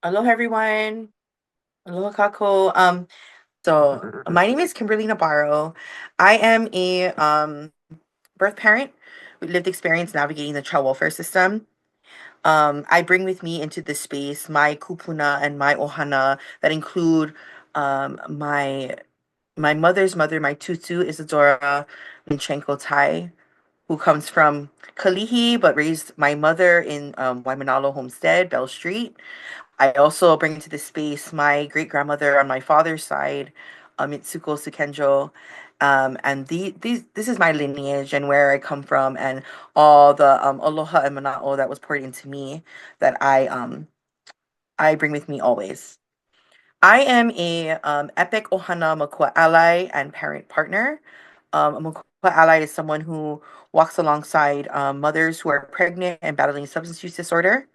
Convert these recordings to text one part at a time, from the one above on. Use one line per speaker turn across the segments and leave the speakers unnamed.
Aloha everyone. Aloha kako. So my name is Kimberly Navarro. I am a birth parent with lived experience navigating the child welfare system. I bring with me into this space my kupuna and my ohana that include my mother's mother, my tutu Isadora Minchenko Tai, who comes from Kalihi but raised my mother in Waimanalo Homestead, Bell Street. I also bring into this space my great grandmother on my father's side, Mitsuko Sukenjo. And this is my lineage and where I come from, and all the aloha and mana'o that was poured into me that I bring with me always. I am a epic ohana makua ally and parent partner. A makua ally is someone who walks alongside mothers who are pregnant and battling substance use disorder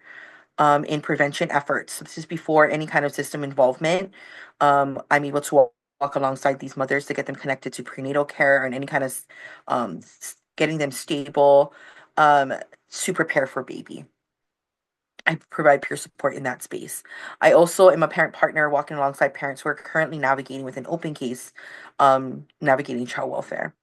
in prevention efforts. So this is before any kind of system involvement. I'm able to walk alongside these mothers to get them connected to prenatal care and any kind of getting them stable um, to prepare for baby. I provide peer support in that space. I also am a parent partner walking alongside parents who are currently navigating with an open case, navigating child welfare.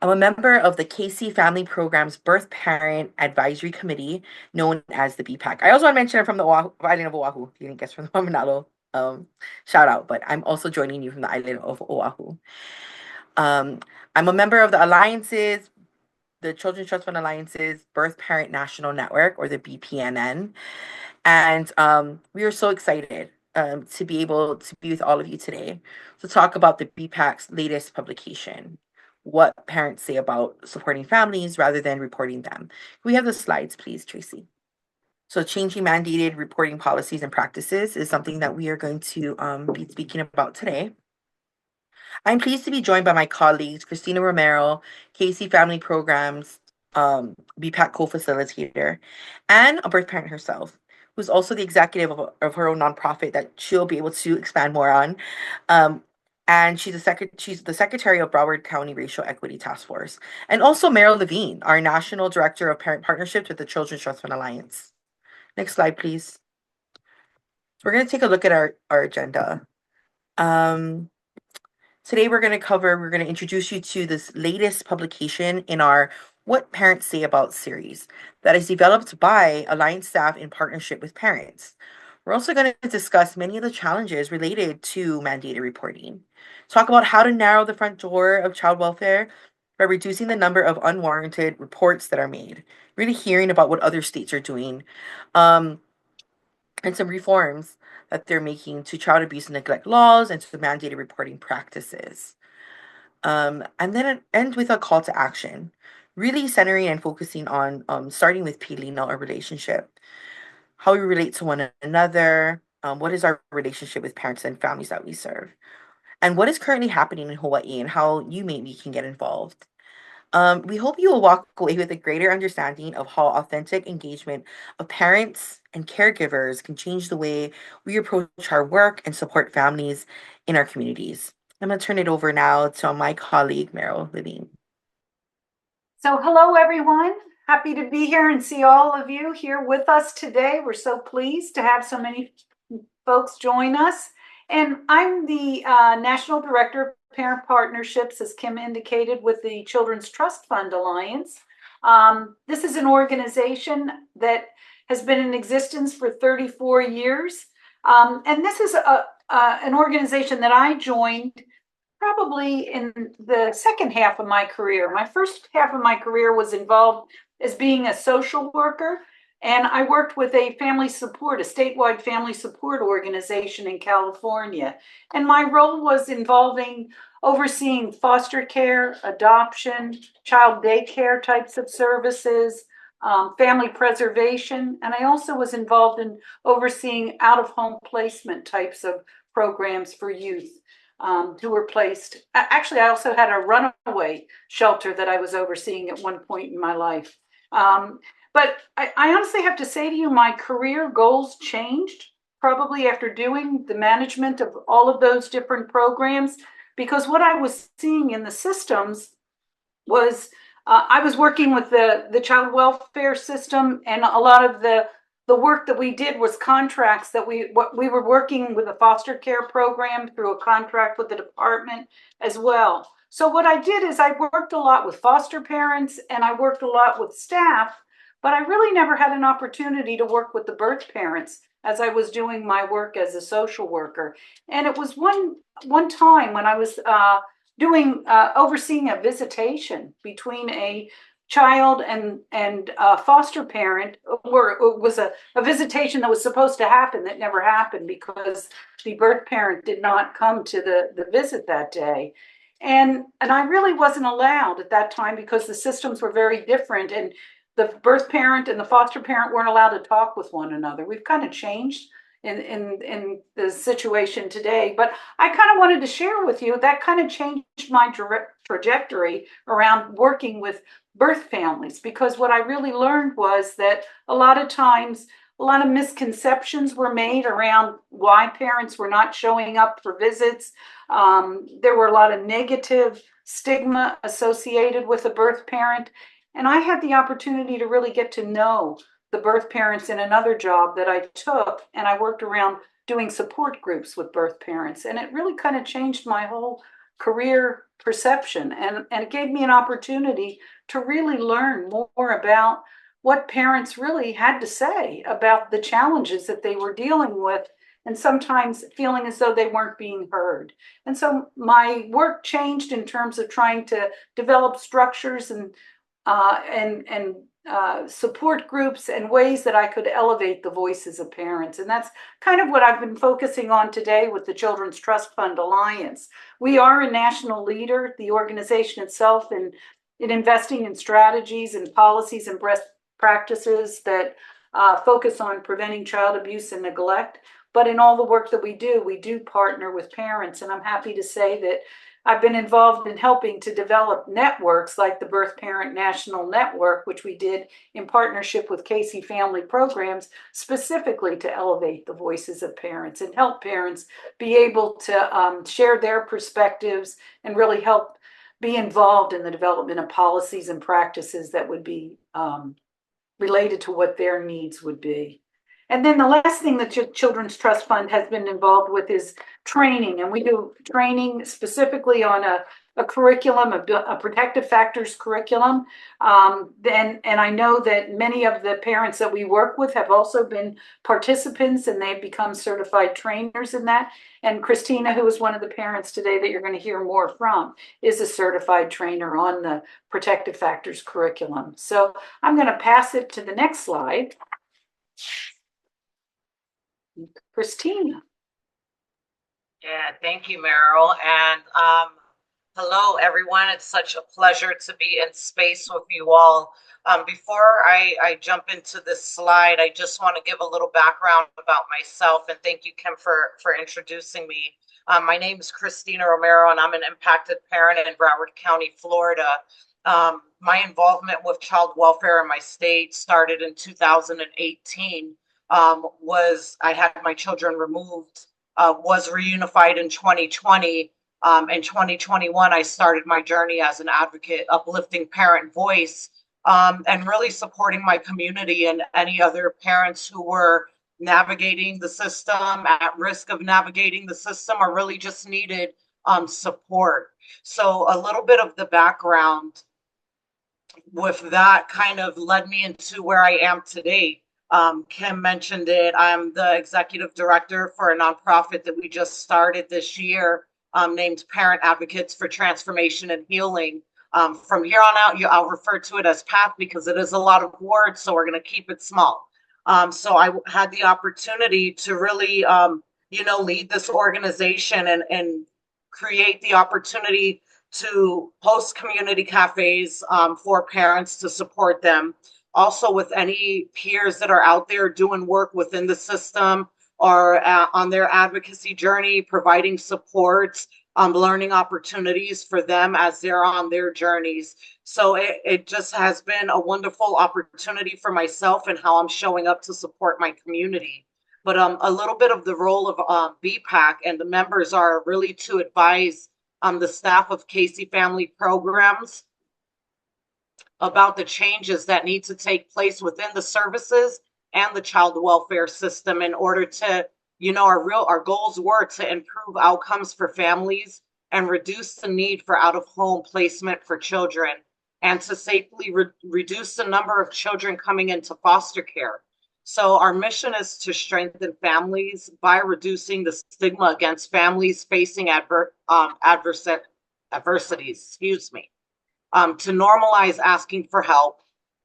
I'm a member of the Casey Family Program's Birth Parent Advisory Committee, known as the BPAC. I also want to mention I'm from the island of Oahu. You didn't guess from the Manalo shout out, but I'm also joining you from the island of Oahu. Um, I'm a member of the Alliances, the Children's Trust Fund Alliance's Birth Parent National Network, or the BPNN. And we are so excited to be able to be with all of you today to talk about the BPAC's latest publication, what parents say about supporting families rather than reporting them. Can we have the slides, please, Tracy? So, changing mandated reporting policies and practices is something that we are going to be speaking about today. I'm pleased to be joined by my colleagues, Christina Romero, Casey Family Programs, BPAC co-facilitator, and a birth parent herself, who's also the executive of her own nonprofit that she'll be able to expand more on. Um, and she's the secretary of Broward County Racial Equity Task Force. And also Meryl Levine, our national director of parent partnerships with the Children's Trust Fund Alliance. Next slide, please. So we're going to take a look at our agenda. Um, Today we're going to introduce you to this latest publication in our What Parents Say About series that is developed by Alliance staff in partnership with parents. We're also going to discuss many of the challenges related to mandated reporting. Talk about how to narrow the front door of child welfare by reducing the number of unwarranted reports that are made. Really hearing about what other states are doing. Um, and some reforms that they're making to child abuse and neglect laws and to mandated reporting practices. And then end with a call to action, really centering and focusing on starting with pilina or relationship, how we relate to one another, what is our relationship with parents and families that we serve, and what is currently happening in Hawaii and how you maybe can get involved. We hope you will walk away with a greater understanding of how authentic engagement of parents and caregivers can change the way we approach our work and support families in our communities. I'm going to turn it over now to my colleague, Meryl Levine.
So hello, everyone. Happy to be here and see all of you here with us today. We're so pleased to have so many folks join us. And I'm the National Director of Parent Partnerships, as Kim indicated, with the Children's Trust Fund Alliance. This is an organization that has been in existence for 34 years. And this is an organization that I joined probably in the second half of my career. My first half of my career was involved as being a social worker, and I worked with a statewide family support organization in California. And my role was involving overseeing foster care, adoption, child daycare types of services, family preservation, and I also was involved in overseeing out-of-home placement types of programs for youth who were placed. Actually, I also had a runaway shelter that I was overseeing at one point in my life. But I honestly have to say to you, my career goals changed probably after doing the management of all of those different programs, because what I was seeing in the systems was I was working with the child welfare system and a lot of the the work that we did was contracts that we were working with a foster care program through a contract with the department as well. So what I did is I worked a lot with foster parents and I worked a lot with staff, but I really never had an opportunity to work with the birth parents as I was doing my work as a social worker. And it was one time when I was doing overseeing a visitation between a child and foster parent, where it was a visitation that was supposed to happen that never happened because the birth parent did not come to the visit that day. And I really wasn't allowed at that time because the systems were very different, and the birth parent and the foster parent weren't allowed to talk with one another. We've kind of changed in the situation today, but I kind of wanted to share with you that kind of changed my trajectory around working with birth families, because what I really learned was that a lot of times a lot of misconceptions were made around why parents were not showing up for visits. There were a lot of negative stigma associated with a birth parent, and I had the opportunity to really get to know the birth parents in another job that I took, and I worked around doing support groups with birth parents, and it really kind of changed my whole career perception, and it gave me an opportunity to really learn more about what parents really had to say about the challenges that they were dealing with, and sometimes feeling as though they weren't being heard. And so my work changed in terms of trying to develop structures and support groups and ways that I could elevate the voices of parents. And that's kind of what I've been focusing on today with the Children's Trust Fund Alliance. We are a national leader, the organization itself, in investing in strategies and policies and best practices that focus on preventing child abuse and neglect. But in all the work that we do partner with parents. And I'm happy to say that I've been involved in helping to develop networks like the Birth Parent National Network, which we did in partnership with Casey Family Programs, specifically to elevate the voices of parents and help parents be able to share their perspectives and really help be involved in the development of policies and practices that would be related to what their needs would be. And then the last thing that Children's Trust Fund has been involved with is training. And we do training specifically on a curriculum, a protective factors curriculum. And I know that many of the parents that we work with have also been participants, and they've become certified trainers in that. And Christina, who is one of the parents today that you're going to hear more from, is a certified trainer on the protective factors curriculum. So I'm going to pass it to the next slide. Christina.
Yeah, thank you, Meryl. And hello, everyone. It's such a pleasure to be in space with you all. Before I jump into this slide, I just want to give a little background about myself. And thank you, Kim, for introducing me. My name is Christina Romero, and I'm an impacted parent in Broward County, Florida. My involvement with child welfare in my state started in 2018. Was I had my children removed, was reunified in 2020. In 2021, I started my journey as an advocate, uplifting parent voice, and really supporting my community and any other parents who were navigating the system, at risk of navigating the system, or really just needed support. So a little bit of the background with that kind of led me into where I am today. Kim mentioned it. I'm the executive director for a nonprofit that we just started this year, named Parent Advocates for Transformation and Healing. From here on out, I'll refer to it as PATH because it is a lot of words, so we're going to keep it small. So I had the opportunity to really, lead this organization and create the opportunity to host community cafes for parents to support them. Also, with any peers that are out there doing work within the system or on their advocacy journey, providing supports, learning opportunities for them as they're on their journeys. So it just has been a wonderful opportunity for myself and how I'm showing up to support my community. But a little bit of the role of BPAC and the members are really to advise the staff of Casey Family Programs about the changes that need to take place within the services and the child welfare system in order to, our goals were to improve outcomes for families and reduce the need for out of home placement for children and to safely reduce the number of children coming into foster care. So our mission is to strengthen families by reducing the stigma against families facing adversities, to normalize asking for help,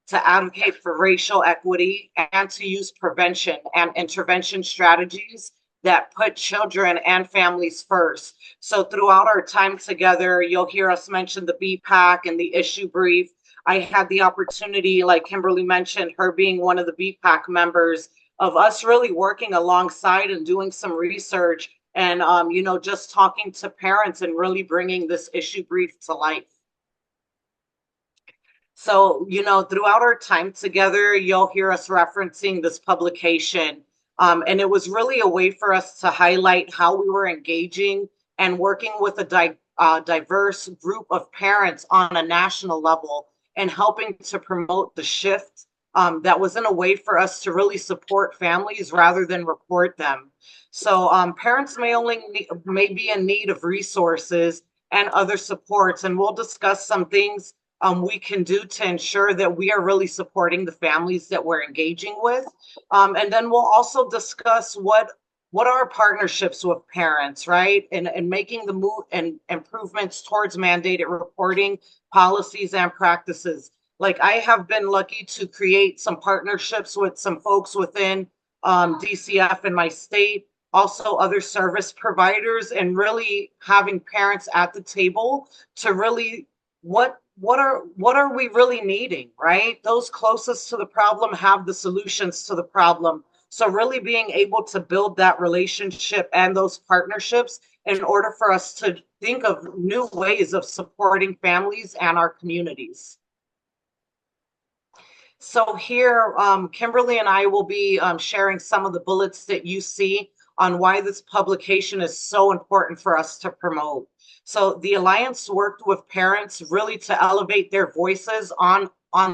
to advocate for racial equity, and to use prevention and intervention strategies that put children and families first. So throughout our time together, you'll hear us mention the BPAC and the issue brief. I had the opportunity, like Kimberly mentioned, her being one of the BPAC members, of us really working alongside and doing some research and, just talking to parents and really bringing this issue brief to life. So, throughout our time together, you'll hear us referencing this publication. And it was really a way for us to highlight how we were engaging and working with a diverse group of parents on a national level and helping to promote the shift that was in a way for us to really support families rather than report them. So parents may be in need of resources and other supports, and we'll discuss some things we can do to ensure that we are really supporting the families that we're engaging with. And then we'll also discuss what are partnerships with parents, right? And making the move and improvements towards mandated reporting policies and practices. Like I have been lucky to create some partnerships with some folks within DCF in my state, also other service providers, and really having parents at the table to really what are we really needing, right? Those closest to the problem have the solutions to the problem. So really being able to build that relationship and those partnerships in order for us to think of new ways of supporting families and our communities. So here, Kimberly and I will be sharing some of the bullets that you see on why this publication is so important for us to promote. So the Alliance worked with parents really to elevate their voices on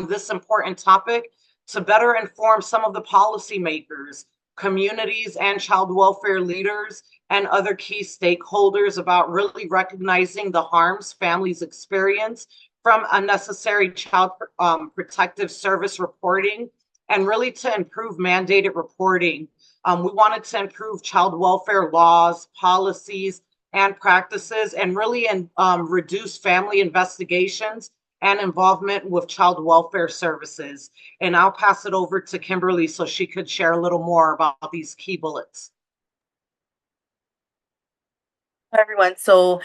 this important topic to better inform some of the policymakers, communities, and child welfare leaders and other key stakeholders about really recognizing the harms families experience from unnecessary child protective service reporting and really to improve mandated reporting. We wanted to improve child welfare laws, policies, and practices, and really reduce family investigations and involvement with child welfare services. And I'll pass it over to Kimberly so she could share a little more about these key bullets.
Hi, everyone. So,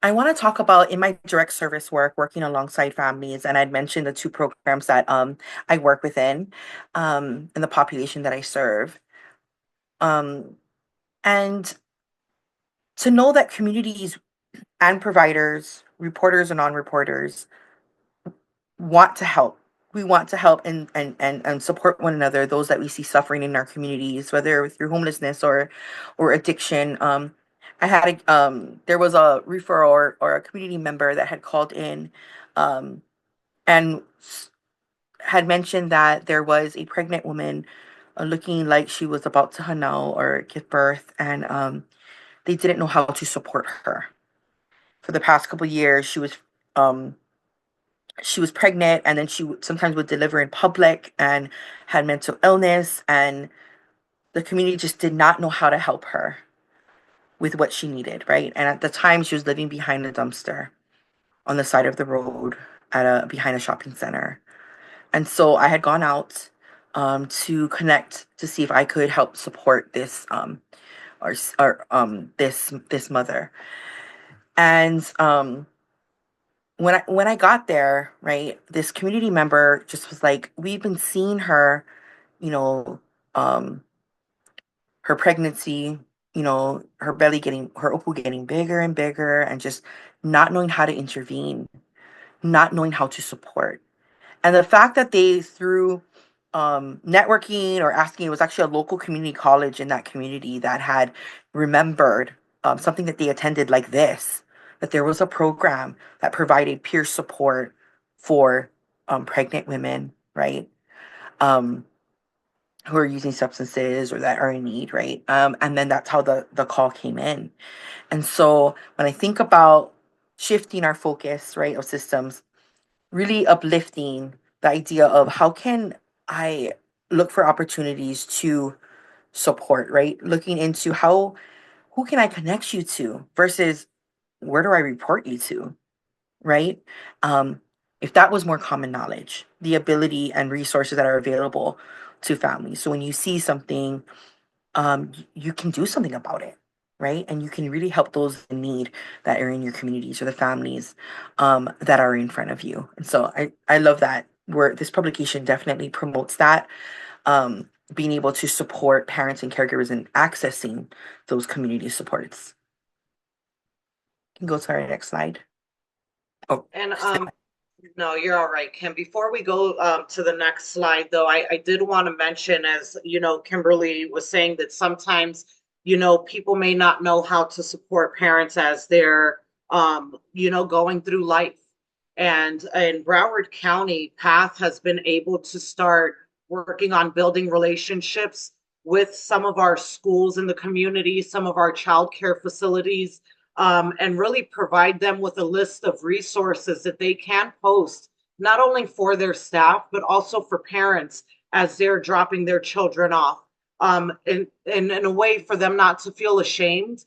I want to talk about in my direct service work, working alongside families, and I'd mentioned the two programs that I work within, and the population that I serve. Um, and to know that communities and providers, reporters and non-reporters, want to help. We want to help and support one another, those that we see suffering in our communities, whether through homelessness or addiction. There was a referral or a community member that had called in and had mentioned that there was a pregnant woman looking like she was about to hanao or give birth, and they didn't know how to support her. For the past couple of years, um, she was pregnant, and then sometimes would deliver in public and had mental illness, and the community just did not know how to help her with what she needed, right? And at the time, she was living behind a dumpster on the side of the road behind a shopping center. And so I had gone out to connect to see if I could help support this this mother. And when I got there, right, this community member just was like, we've been seeing her, you know, um, her pregnancy, her belly getting, her opu getting bigger and bigger, and just not knowing how to intervene, not knowing how to support. And the fact that they, through networking or asking, it was actually a local community college in that community that had remembered something that they attended like this, that there was a program that provided peer support for pregnant women, right? Um, who are using substances or that are in need, right? And then that's how the call came in. And so when I think about shifting our focus, right, of systems, really uplifting the idea of how can I look for opportunities to support, right? Looking into who can I connect you to versus where do I report you to, right? Um, if that was more common knowledge, the ability and resources that are available to families. So when you see something, you can do something about it, right? And you can really help those in need that are in your communities or the families that are in front of you. And so I love that where this publication definitely promotes that, being able to support parents and caregivers in accessing those community supports. You can go to our next slide. Oh,
And no, you're all right, Kim. Before we go to the next slide, though, I did want to mention, as you know, Kimberly was saying that sometimes, people may not know how to support parents as they're, going through life. And in Broward County, PATH has been able to start working on building relationships with some of our schools in the community, some of our childcare facilities, and really provide them with a list of resources that they can post, not only for their staff, but also for parents as they're dropping their children off. And in a way for them not to feel ashamed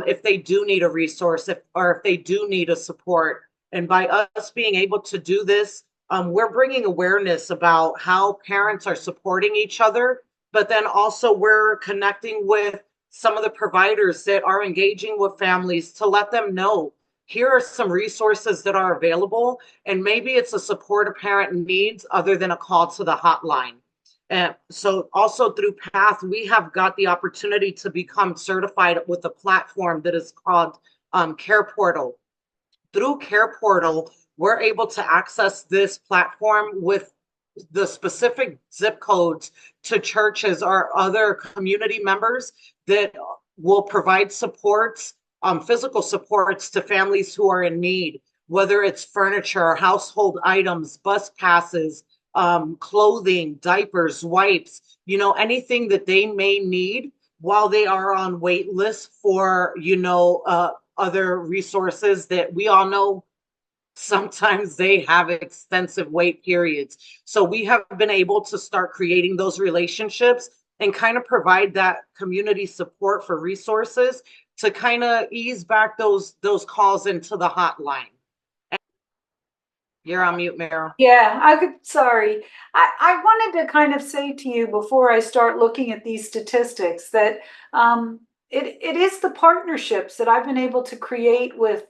if they do need a resource or if they do need a support. And by us being able to do this, we're bringing awareness about how parents are supporting each other, but then also we're connecting with some of the providers that are engaging with families to let them know here are some resources that are available, and maybe it's a support a parent needs other than a call to the hotline. And so also through PATH, we have got the opportunity to become certified with a platform that is called Care Portal. Through Care Portal, we're able to access this platform with the specific zip codes to churches or other community members that will provide supports, physical supports to families who are in need, whether it's furniture, household items, bus passes, clothing, diapers, wipes, anything that they may need while they are on wait lists for, other resources that we all know sometimes they have extensive wait periods. So we have been able to start creating those relationships and kind of provide that community support for resources to kind of ease back those calls into the hotline. And you're on mute, Meryl.
Yeah, sorry. I wanted to kind of say to you before I start looking at these statistics that it is the partnerships that I've been able to create with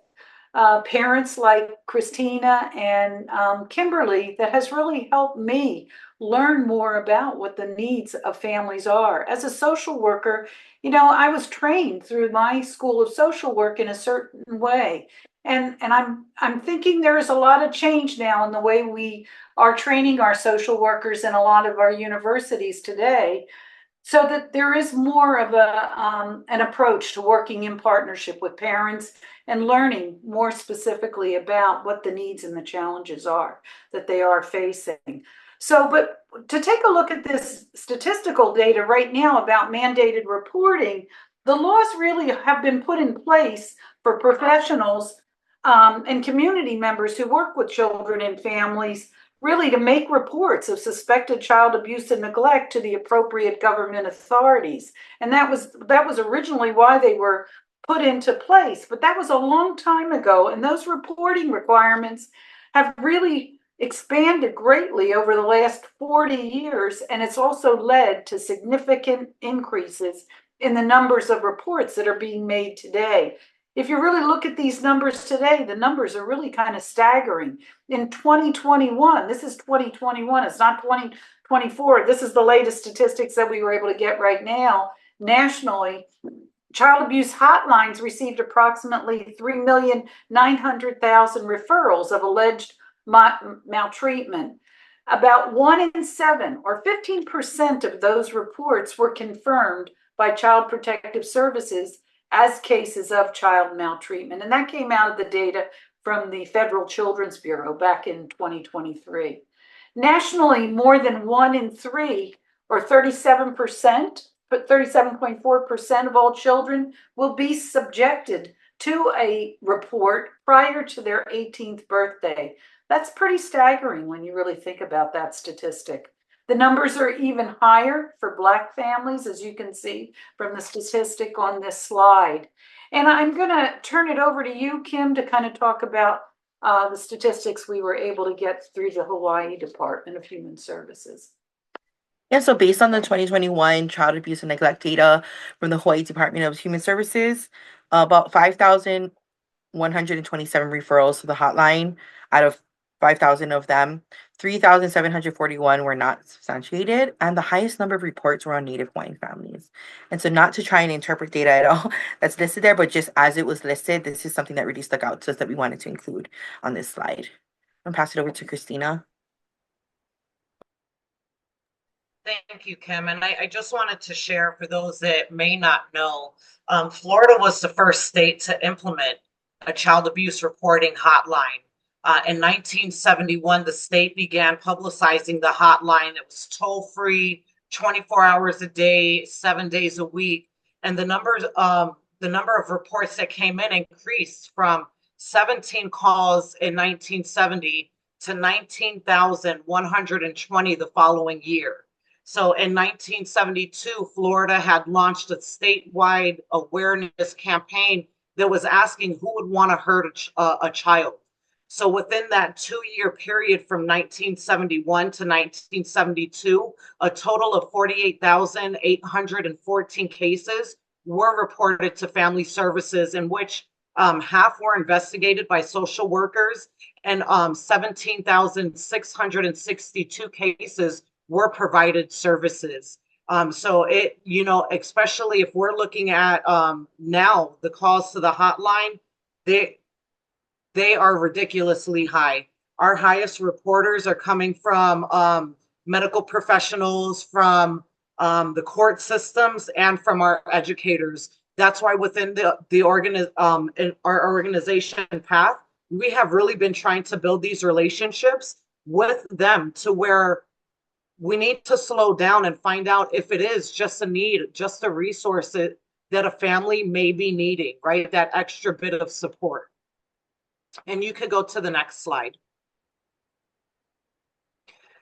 parents like Christina and Kimberly that has really helped me learn more about what the needs of families are. As a social worker, I was trained through my school of social work in a certain way. And I'm thinking there's a lot of change now in the way we are training our social workers in a lot of our universities today, so that there is more of an approach to working in partnership with parents and learning more specifically about what the needs and the challenges are that they are facing. So, but to take a look at this statistical data right now about mandated reporting, the laws really have been put in place for professionals and community members who work with children and families, really to make reports of suspected child abuse and neglect to the appropriate government authorities. And that was originally why they were put into place, but that was a long time ago, and those reporting requirements have really expanded greatly over the last 40 years, and it's also led to significant increases in the numbers of reports that are being made today. If you really look at these numbers today, the numbers are really kind of staggering. In 2021, this is 2021, it's not 2024. This is the latest statistics that we were able to get right now. Nationally, child abuse hotlines received approximately 3,900,000 referrals of alleged maltreatment. About 1 in 7, or 15% of those reports, were confirmed by Child Protective Services as cases of child maltreatment. And that came out of the data from the Federal Children's Bureau back in 2023. Nationally, more than 1 in 3 or 37%, but 37.4% of all children will be subjected to a report prior to their 18th birthday. That's pretty staggering when you really think about that statistic. The numbers are even higher for Black families, as you can see from the statistic on this slide. And I'm going to turn it over to you, Kim, to kind of talk about the statistics we were able to get through the Hawaii Department of Human Services.
Yeah, so based on the 2021 child abuse and neglect data from the Hawaii Department of Human Services, about 5,127 referrals to the hotline. Out of 5,000 of them, 3,741 were not substantiated, and the highest number of reports were on Native Hawaiian families. And so, not to try and interpret data at all that's listed there, but just as it was listed, this is something that really stuck out to us that we wanted to include on this slide. I'm gonna pass it over to Christina.
Thank you, Kim. And I just wanted to share for those that may not know, Florida was the first state to implement a child abuse reporting hotline. In 1971, the state began publicizing the hotline. It was toll free, 24 hours a day, 7 days a week. And the number of reports that came in increased from 17 calls in 1970 to 19,120 the following year. So in 1972, Florida had launched a statewide awareness campaign that was asking who would want to hurt a child. So within that 2-year period from 1971 to 1972, a total of 48,814 cases were reported to family services, in which half were investigated by social workers, and 17,662 cases were provided services. So it, especially if we're looking at now the calls to the hotline, they are ridiculously high. Our highest reporters are coming from medical professionals, from the court systems, and from our educators. That's why within in our organization path, we have really been trying to build these relationships with them to where we need to slow down and find out if it is just a need, just a resource that a family may be needing, right? That extra bit of support. And you could go to the next slide.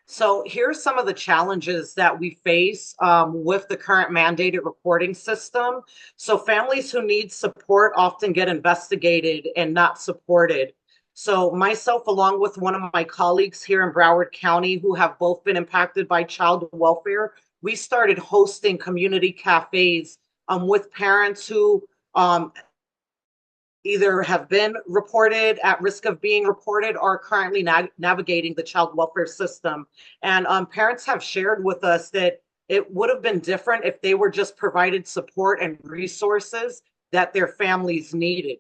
So here's some of the challenges that we face with the current mandated reporting system. So families who need support often get investigated and not supported. So myself, along with one of my colleagues here in Broward County, who have both been impacted by child welfare, we started hosting community cafes with parents who either have been reported, at risk of being reported, or currently navigating the child welfare system. And parents have shared with us that it would have been different if they were just provided support and resources that their families needed.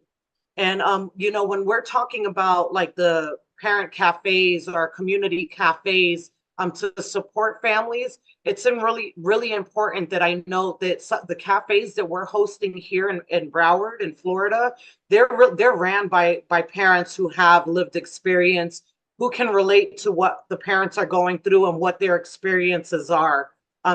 And, when we're talking about like the parent cafes or community cafes to support families, it's really, really important that I know that the cafes that we're hosting here in Broward in Florida, they're ran by parents who have lived experience, who can relate to what the parents are going through and what their experiences are.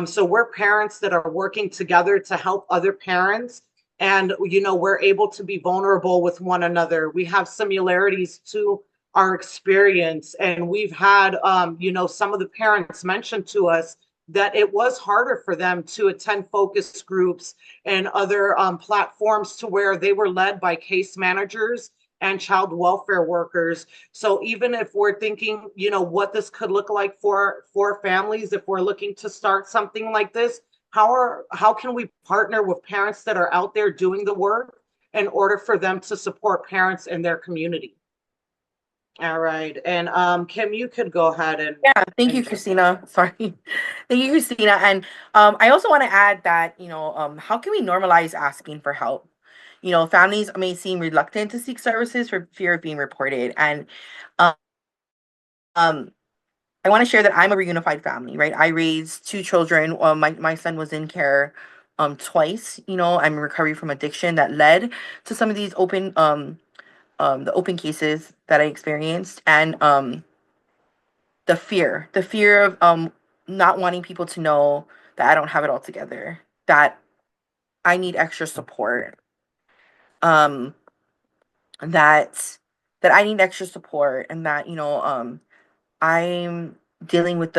So we're parents that are working together to help other parents. And, we're able to be vulnerable with one another. We have similarities to our experience. And we've had, some of the parents mention to us that it was harder for them to attend focus groups and other platforms to where they were led by case managers and child welfare workers. So even if we're thinking, what this could look like for families, if we're looking to start something like this, how can we partner with parents that are out there doing the work in order for them to support parents in their community? All right. And Kim, you could go ahead and
Yeah, thank you, Christina. Sorry. Thank you, Christina. And I also want to add that, how can we normalize asking for help? Families may seem reluctant to seek services for fear of being reported. And um, um, I want to share that I'm a reunified family, right? I raised two children. My son was in care twice. I'm in recovery from addiction that led to some of these the open cases that I experienced. And the fear of not wanting people to know that I don't have it all together, that I need extra support, um, that I need extra support, and that I'm dealing with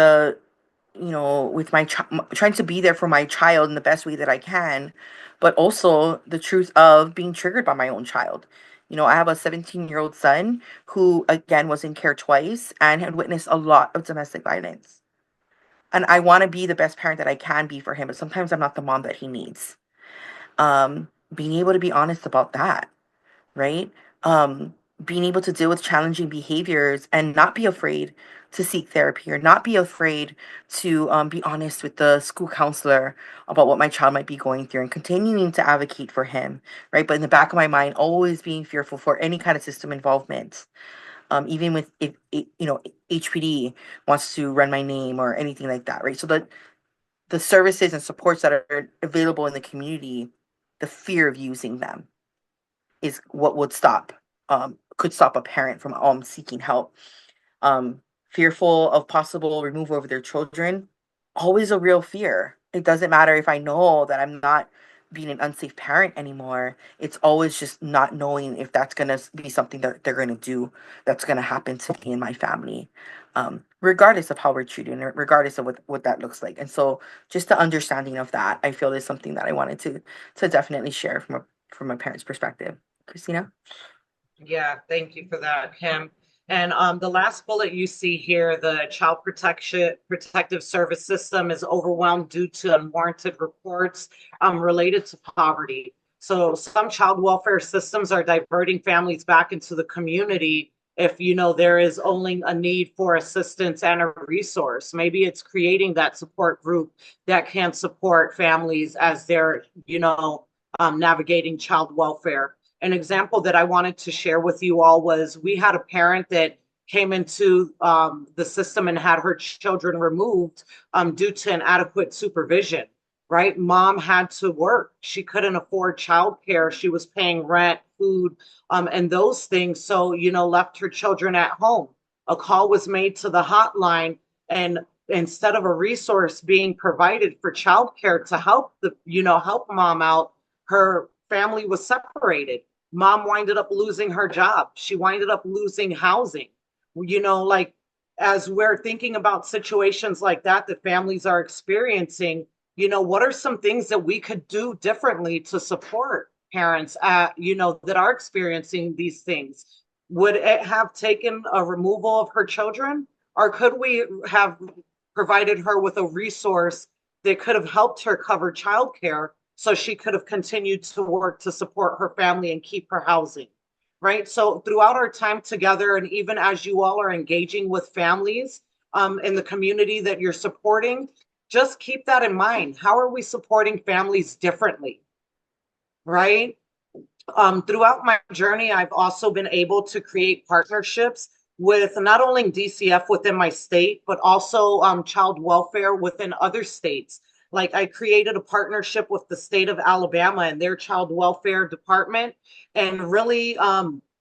with trying to be there for my child in the best way that I can, but also the truth of being triggered by my own child. I have a 17-year-old son who, again, was in care twice and had witnessed a lot of domestic violence. And I want to be the best parent that I can be for him, but sometimes I'm not the mom that he needs. Being able to be honest about that, right? Um, Being able to deal with challenging behaviors and not be afraid to seek therapy, or not be afraid to be honest with the school counselor about what my child might be going through, and continuing to advocate for him, right? But in the back of my mind, always being fearful for any kind of system involvement. Even with if HPD wants to run my name or anything like that, right? So the services and supports that are available in the community, the fear of using them is what could stop a parent from seeking help. Fearful of possible removal of their children, always a real fear. It doesn't matter if I know that I'm not being an unsafe parent anymore. It's always just not knowing if that's going to be something that they're going to do, that's going to happen to me and my family, regardless of how we're treated, and regardless of what that looks like. And so just the understanding of that, I feel, is something that I wanted to definitely share from a parent's perspective. Christina?
Yeah, thank you for that, Kim. And the last bullet you see here, the Child Protection Protective Service System is overwhelmed due to unwarranted reports related to poverty. So some child welfare systems are diverting families back into the community if there is only a need for assistance and a resource. Maybe it's creating that support group that can support families as they're navigating child welfare. An example that I wanted to share with you all was, we had a parent that came into the system and had her children removed due to inadequate supervision, right? Mom had to work. She couldn't afford childcare. She was paying rent, food, and those things. So, left her children at home. A call was made to the hotline, and instead of a resource being provided for childcare to help mom out, her family was separated. Mom winded up losing her job. She winded up losing housing. Like, as we're thinking about situations like that families are experiencing, what are some things that we could do differently to support parents, that are experiencing these things? Would it have taken a removal of her children? Or could we have provided her with a resource that could have helped her cover childcare, so she could have continued to work to support her family and keep her housing, right? So throughout our time together, and even as you all are engaging with families in the community that you're supporting, just keep that in mind. How are we supporting families differently, right? Throughout my journey, I've also been able to create partnerships with not only DCF within my state, but also child welfare within other states. Like, I created a partnership with the state of Alabama and their child welfare department, and really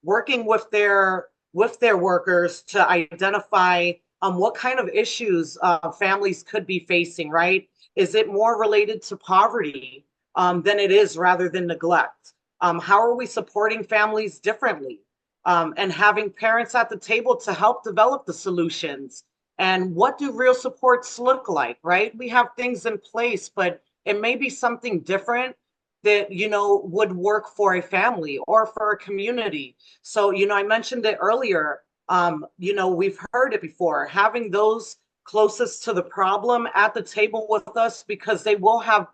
working with their workers to identify what kind of issues families could be facing, right? Is it more related to poverty than it is rather than neglect? How are we supporting families differently? And having parents at the table to help develop the solutions. And what do real supports look like, right? We have things in place, but it may be something different that, would work for a family or for a community. So, I mentioned it earlier, we've heard it before, having those closest to the problem at the table with us, because they will have,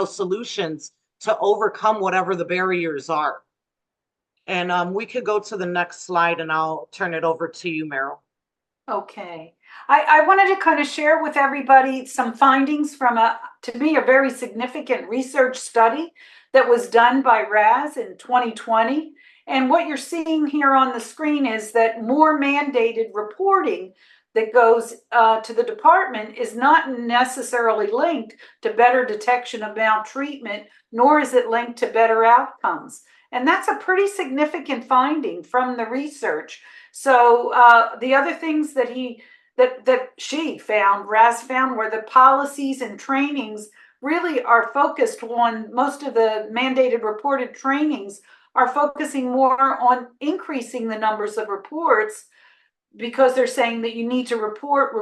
solutions to overcome whatever the barriers are. And we could go to the next slide, and I'll turn it over to you, Meryl.
Okay. I wanted to kind of share with everybody some findings from to me, a very significant research study that was done by RAS in 2020. And what you're seeing here on the screen is that more mandated reporting that goes to the department is not necessarily linked to better detection of maltreatment, nor is it linked to better outcomes. And that's a pretty significant finding from the research. So the other things that he that she found, Raz found, where the policies and trainings really are focused on, most of the mandated reported trainings are focusing more on increasing the numbers of reports, because they're saying that you need to report,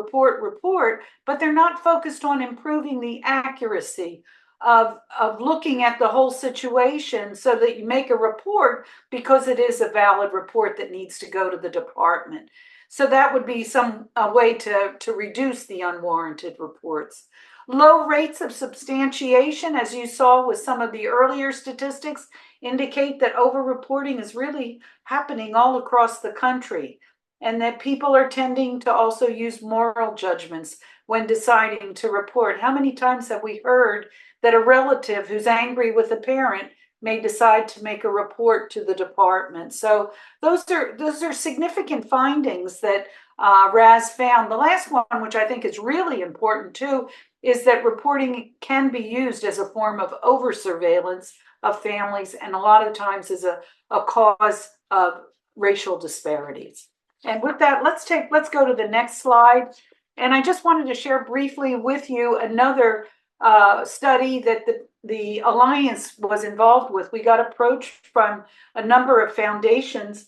but they're not focused on improving the accuracy of looking at the whole situation so that you make a report because it is a valid report that needs to go to the department. So that would be some way to reduce the unwarranted reports. Low rates of substantiation, as you saw with some of the earlier statistics, indicate that over-reporting is really happening all across the country, and that people are tending to also use moral judgments when deciding to report. How many times have we heard that a relative who's angry with a parent may decide to make a report to the department? So those are significant findings that Raz found. The last one, which I think is really important too, is that reporting can be used as a form of over surveillance of families, and a lot of times is a cause of racial disparities. And with that, let's go to the next slide. And I just wanted to share briefly with you another study that the Alliance was involved with. We got approached from a number of foundations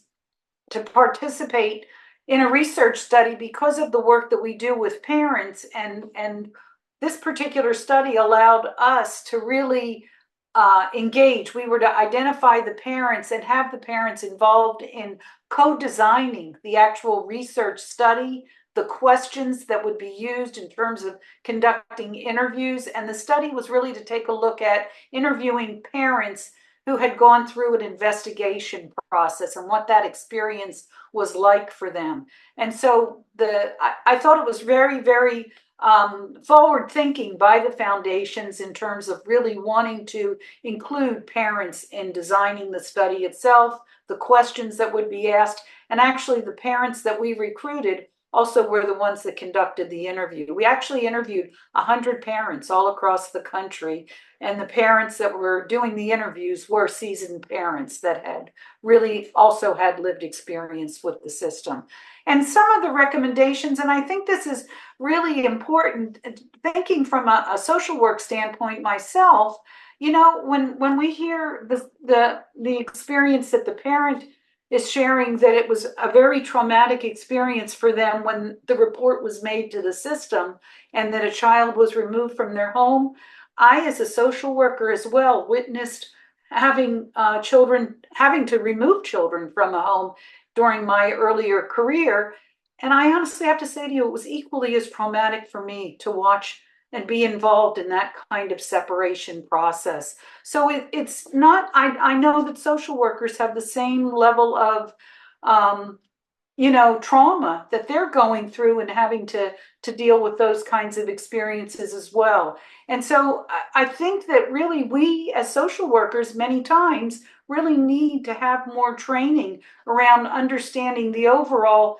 to participate in a research study because of the work that we do with parents. And this particular study allowed us to really engage. We were to identify the parents and have the parents involved in co-designing the actual research study, the questions that would be used in terms of conducting interviews. And the study was really to take a look at interviewing parents who had gone through an investigation process and what that experience was like for them. And so I thought it was very, very forward thinking by the foundations in terms of really wanting to include parents in designing the study itself, the questions that would be asked, and actually the parents that we recruited also were the ones that conducted the interview. We actually interviewed 100 parents all across the country, and the parents that were doing the interviews were seasoned parents that had really also had lived experience with the system. And some of the recommendations, and I think this is really important, thinking from a social work standpoint myself, you know, when we hear the experience that the parent is sharing, that it was a very traumatic experience for them when the report was made to the system and that a child was removed from their home. I, as a social worker as well, witnessed having children, having to remove children from a home during my earlier career. And I honestly have to say to you, it was equally as traumatic for me to watch and be involved in that kind of separation process. So it's not, I know that social workers have the same level of, trauma that they're going through and having to deal with those kinds of experiences as well. And so I think that really we as social workers many times really need to have more training around understanding the overall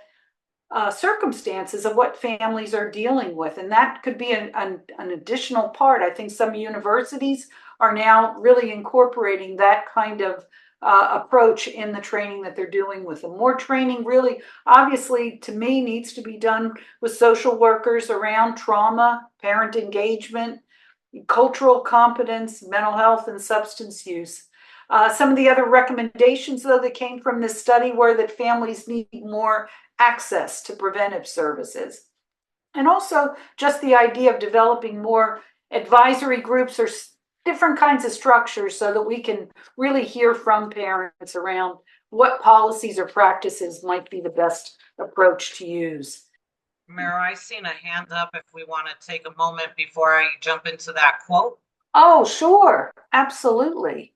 circumstances of what families are dealing with. And that could be an additional part. I think some universities are now really incorporating that kind of approach in the training that they're doing with them. More training really, obviously, to me, needs to be done with social workers around trauma, parent engagement, cultural competence, mental health, and substance use. Some of the other recommendations, though, that came from this study were that families need more access to preventive services. And also just the idea of developing more advisory groups or different kinds of structures so that we can really hear from parents around what policies or practices might be the best approach to use.
Mara, I seen a hand up if we want to take a moment before I jump into that quote.
Oh, sure. Absolutely.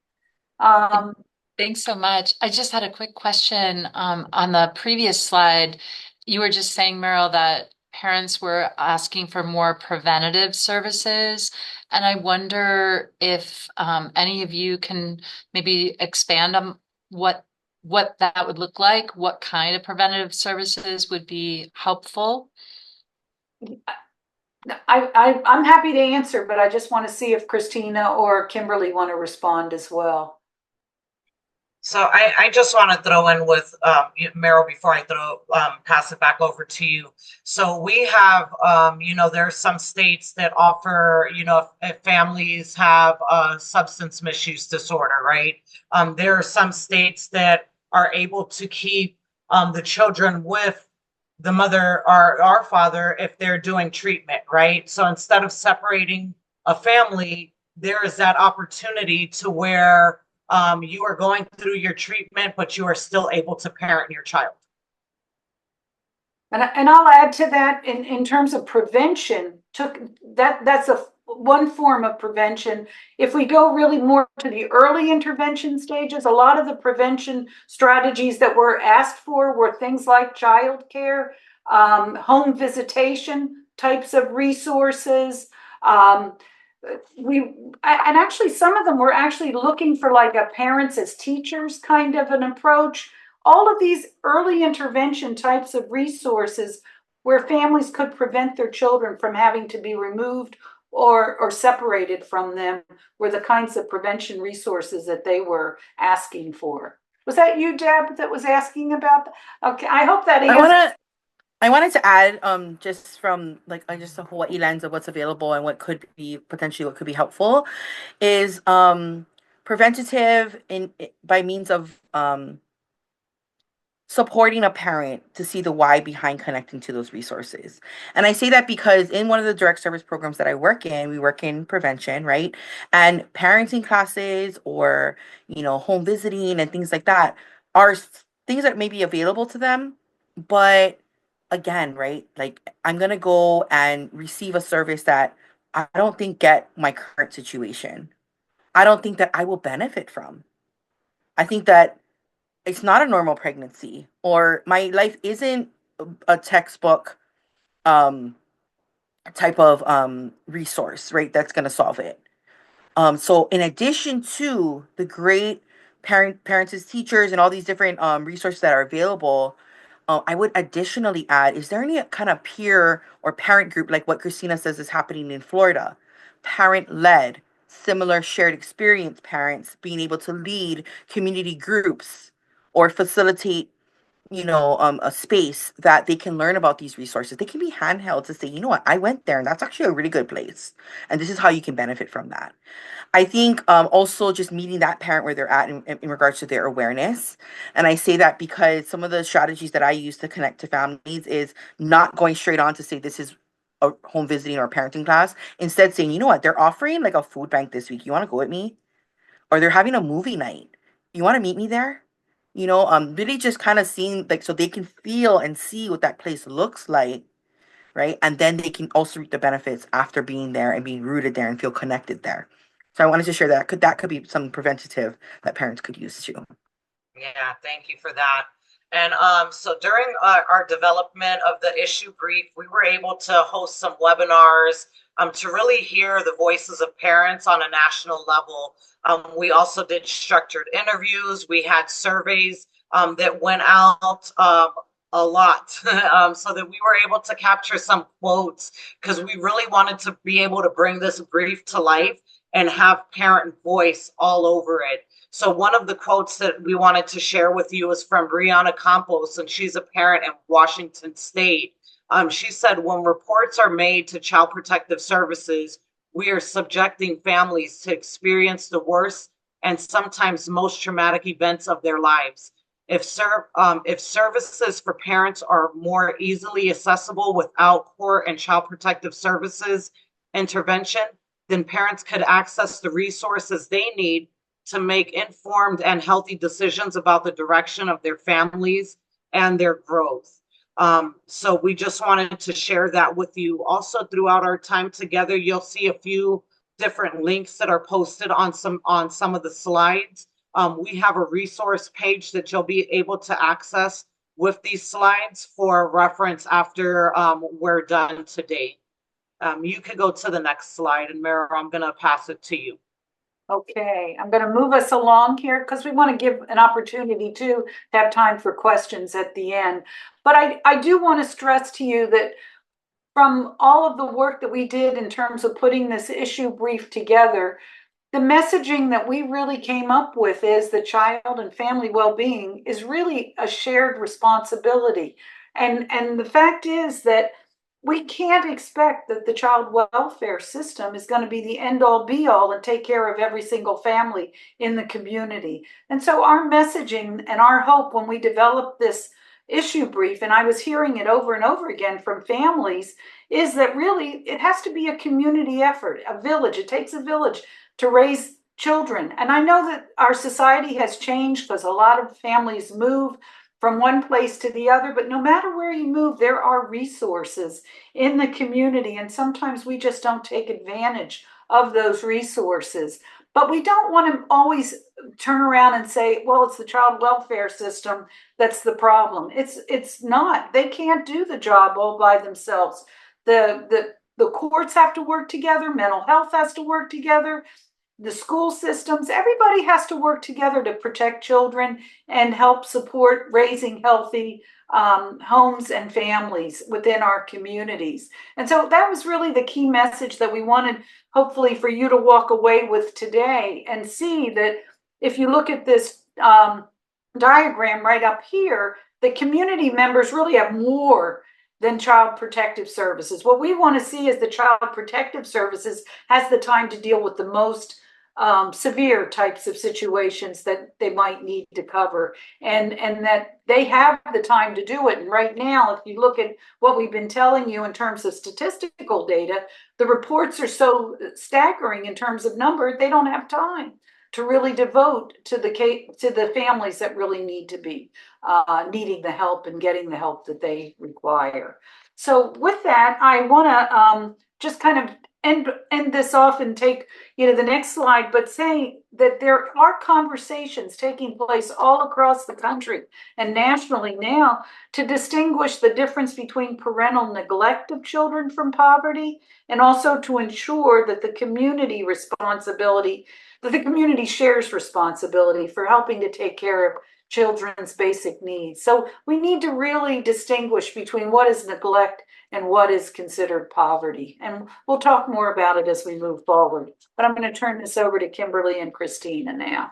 Thanks so much. I just had a quick question. On the previous slide, you were just saying, Meryl, that parents were asking for more preventative services. And I wonder if any of you can maybe expand on what that would look like, what kind of preventative services would be helpful.
I'm happy to answer, but I just want to see if Christina or Kimberly want to respond as well.
So I just want to throw in with Meryl before I pass it back over to you. So we have, there are some states that offer, if families have a substance misuse disorder, right? There are some states that are able to keep the children with the mother or our father if they're doing treatment, right? So instead of separating a family, there is that opportunity to where you are going through your treatment, but you are still able to parent your child.
And I'll add to that in terms of prevention, that's a one form of prevention. If we go really more to the early intervention stages, a lot of the prevention strategies that were asked for were things like childcare, home visitation types of resources. Um, and actually some of them were actually looking for like a parents as teachers kind of an approach. All of these early intervention types of resources where families could prevent their children from having to be removed or separated from them were the kinds of prevention resources that they were asking for. Was that you, Deb, that was asking about that? Okay, I hope that
I
answers.
wanna I wanted to add, just from like just a Hawaii lens of what's available and what could be potentially what could be helpful is preventative by means of supporting a parent to see the why behind connecting to those resources. And I say that because in one of the direct service programs that I work in, we work in prevention, right? And parenting classes or, home visiting and things like that are things that may be available to them. But again, right? Like I'm going to go and receive a service that I don't think get my current situation. I don't think that I will benefit from. I think that it's not a normal pregnancy or my life isn't a textbook um type of resource, right? That's going to solve it. So in addition to the great parents as teachers and all these different resources that are available, I would additionally add, is there any kind of peer or parent group like what Christina says is happening in Florida? Parent led, similar shared experience parents being able to lead community groups or facilitate, a space that they can learn about these resources. They can be handheld to say, you know what, I went there and that's actually a really good place. And this is how you can benefit from that. I think also just meeting that parent where they're at in regards to their awareness. And I say that because some of the strategies that I use to connect to families is not going straight on to say this is a home visiting or parenting class. Instead saying, you know what, they're offering like a food bank this week. You want to go with me? Or they're having a movie night. You want to meet me there? Really just kind of seeing like so they can feel and see what that place looks like, right? And then they can also reap the benefits after being there and being rooted there and feel connected there. So I wanted to share that could be some preventative that parents could use too.
Yeah, thank you for that. And so during our development of the issue brief, we were able to host some webinars to really hear the voices of parents on a national level. We also did structured interviews. We had surveys that went out a lot so that we were able to capture some quotes because we really wanted to be able to bring this brief to life and have parent voice all over it. So one of the quotes that we wanted to share with you is from Brianna Campos, and she's a parent in Washington State. She said, when reports are made to Child Protective Services, we are subjecting families to experience the worst and sometimes most traumatic events of their lives. If services for parents are more easily accessible without court and Child Protective Services intervention, then parents could access the resources they need to make informed and healthy decisions about the direction of their families and their growth. So we just wanted to share that with you. Also, throughout our time together, you'll see a few different links that are posted on some of the slides. We have a resource page that you'll be able to access with these slides for reference after we're done today. You could go to the next slide, and Mara, I'm going to pass it to you.
Okay, I'm going to move us along here because we want to give an opportunity to have time for questions at the end. But I do want to stress to you that from all of the work that we did in terms of putting this issue brief together, the messaging that we really came up with is that child and family well-being is really a shared responsibility. And the fact is that we can't expect that the child welfare system is going to be the end all be all and take care of every single family in the community. And so our messaging and our hope when we developed this issue brief, and I was hearing it over and over again from families, is that really it has to be a community effort, a village. It takes a village to raise children. And I know that our society has changed because a lot of families move from one place to the other, but no matter where you move, there are resources in the community. And sometimes we just don't take advantage of those resources. But we don't want to always turn around and say, well, it's the child welfare system that's the problem. It's not. They can't do the job all by themselves. The courts have to work together, mental health has to work together, the school systems, everybody has to work together to protect children and help support raising healthy homes and families within our communities. And so that was really the key message that we wanted, hopefully, for you to walk away with today and see that if you look at this diagram right up here, the community members really have more than Child Protective Services. What we want to see is the Child Protective Services has the time to deal with the most severe types of situations that they might need to cover, and that they have the time to do it. And right now, if you look at what we've been telling you in terms of statistical data, the reports are so staggering in terms of number, they don't have time to really devote to the families that really need to be needing the help and getting the help that they require. So with that, I want to just kind of end this off and take the next slide, but saying that there are conversations taking place all across the country and nationally now to distinguish the difference between parental neglect of children from poverty, and also to ensure that the community shares responsibility for helping to take care of children's basic needs. So we need to really distinguish between what is neglect and what is considered poverty. And we'll talk more about it as we move forward. But I'm going to turn this over to Kimberly and Christina now.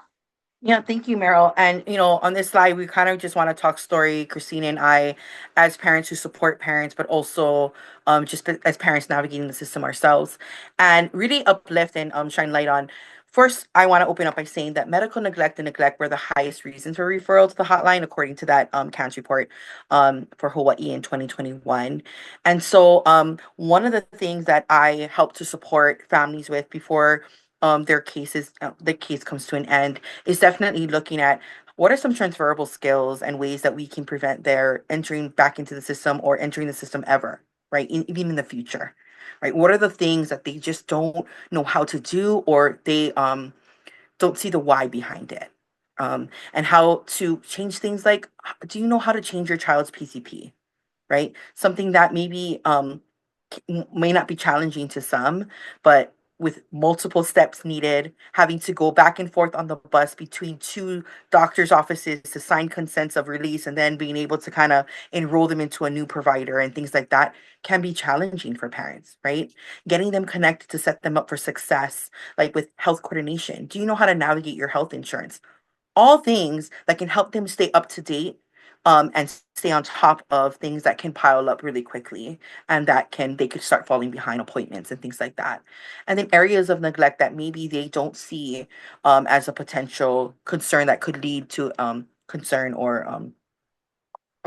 Yeah, thank you, Meryl. And, on this slide, we kind of just want to talk story, Christine and I, as parents who support parents, but also just as parents navigating the system ourselves, and really uplift and shine light on. First, I want to open up by saying that medical neglect and neglect were the highest reasons for referral to the hotline, according to that CANS report for Hawaii in 2021. And so one of the things that I help to support families with before the case comes to an end is definitely looking at what are some transferable skills and ways that we can prevent their entering back into the system or entering the system ever, right? Even in the future, right? What are the things that they just don't know how to do, or they don't see the why behind it? And how to change things like, do you know how to change your child's PCP? Right? Something that maybe may not be challenging to some, but with multiple steps needed, having to go back and forth on the bus between two doctors' offices to sign consents of release and then being able to kind of enroll them into a new provider and things like that can be challenging for parents, right? Getting them connected to set them up for success, like with health coordination. Do you know how to navigate your health insurance? All things that can help them stay up to date and stay on top of things that can pile up really quickly and that they could start falling behind appointments and things like that. And then areas of neglect that maybe they don't see as a potential concern that could lead to concern or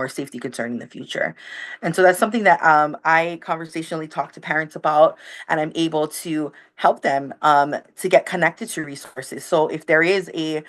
safety concern in the future. And so that's something that I conversationally talk to parents about, and I'm able to help them to get connected to resources. So if there is a